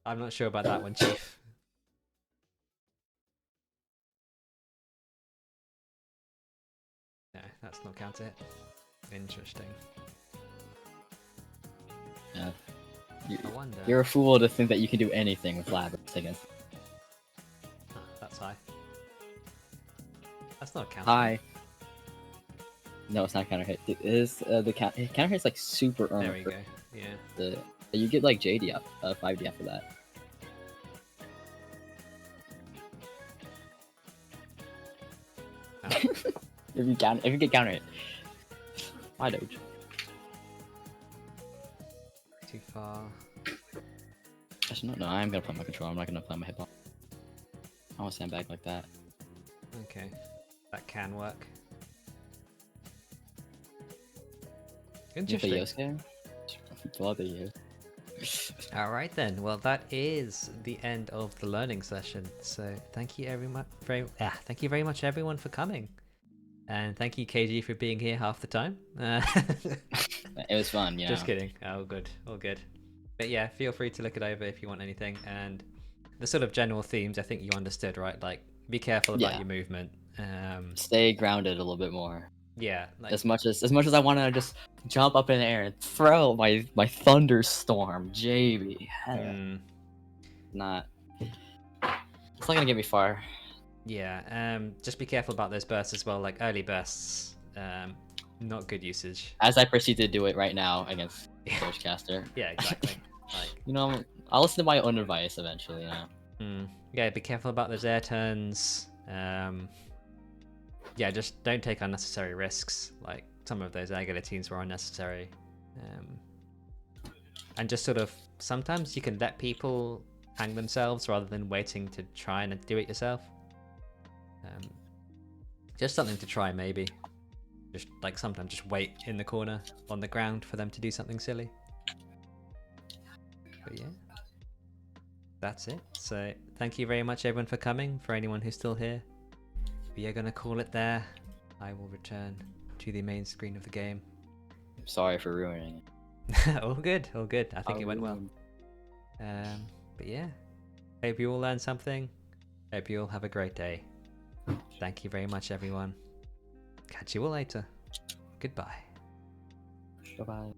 I'm not sure about that one, Chief. No, that's not counter hit. Interesting.
Yeah.
I wonder.
You're a fool to think that you can do anything with Labrys against.
Huh, that's high. That's not counter.
Hi. No, it's not counter hit. It is the counter hit's like super earned.
There we go. Yeah.
You get like JD up, 5D after that.
Oh.
If you get counter hit. Why doge?
Too far.
Actually, no, I am gonna play my control. I'm not gonna play my hitbox. I want to sandbag like that.
Okay. That can work.
You play
Interesting.
Yosuke? Bloody you.
Alright then, well that is the end of the learning session. So thank you thank you very much everyone for coming. And thank you Kajee for being here half the time.
It was fun, you know.
Just kidding. Oh good, all good. But yeah, feel free to look it over if you want anything. And the sort of general themes I think you understood, right? Like be careful about your movement.
Stay grounded a little bit more.
Yeah, like,
As much as I want to just jump up in the air and throw my thunderstorm, JB. It's not gonna get me far.
yeah, just be careful about those bursts as well, like early bursts. Not good usage.
As I proceed to do it right now against Dogecaster.
Yeah, exactly. Like,
you know, I'll listen to my own advice eventually. You know.
Yeah, be careful about those air turns. Yeah, just don't take unnecessary risks. Like some of those air guillotines were unnecessary. And just sort of sometimes you can let people hang themselves rather than waiting to try and do it yourself. Just something to try maybe. Just like sometimes just wait in the corner on the ground for them to do something silly. But yeah, that's it. So thank you very much everyone for coming, for anyone who's still here. We are going to call it there. I will return to the main screen of the game.
Sorry for ruining
it. All good, all good. I think it went well. But yeah, hope you all learned something. Hope you all have a great day. Thank you very much everyone. Catch you all later. Goodbye.
Bye-bye.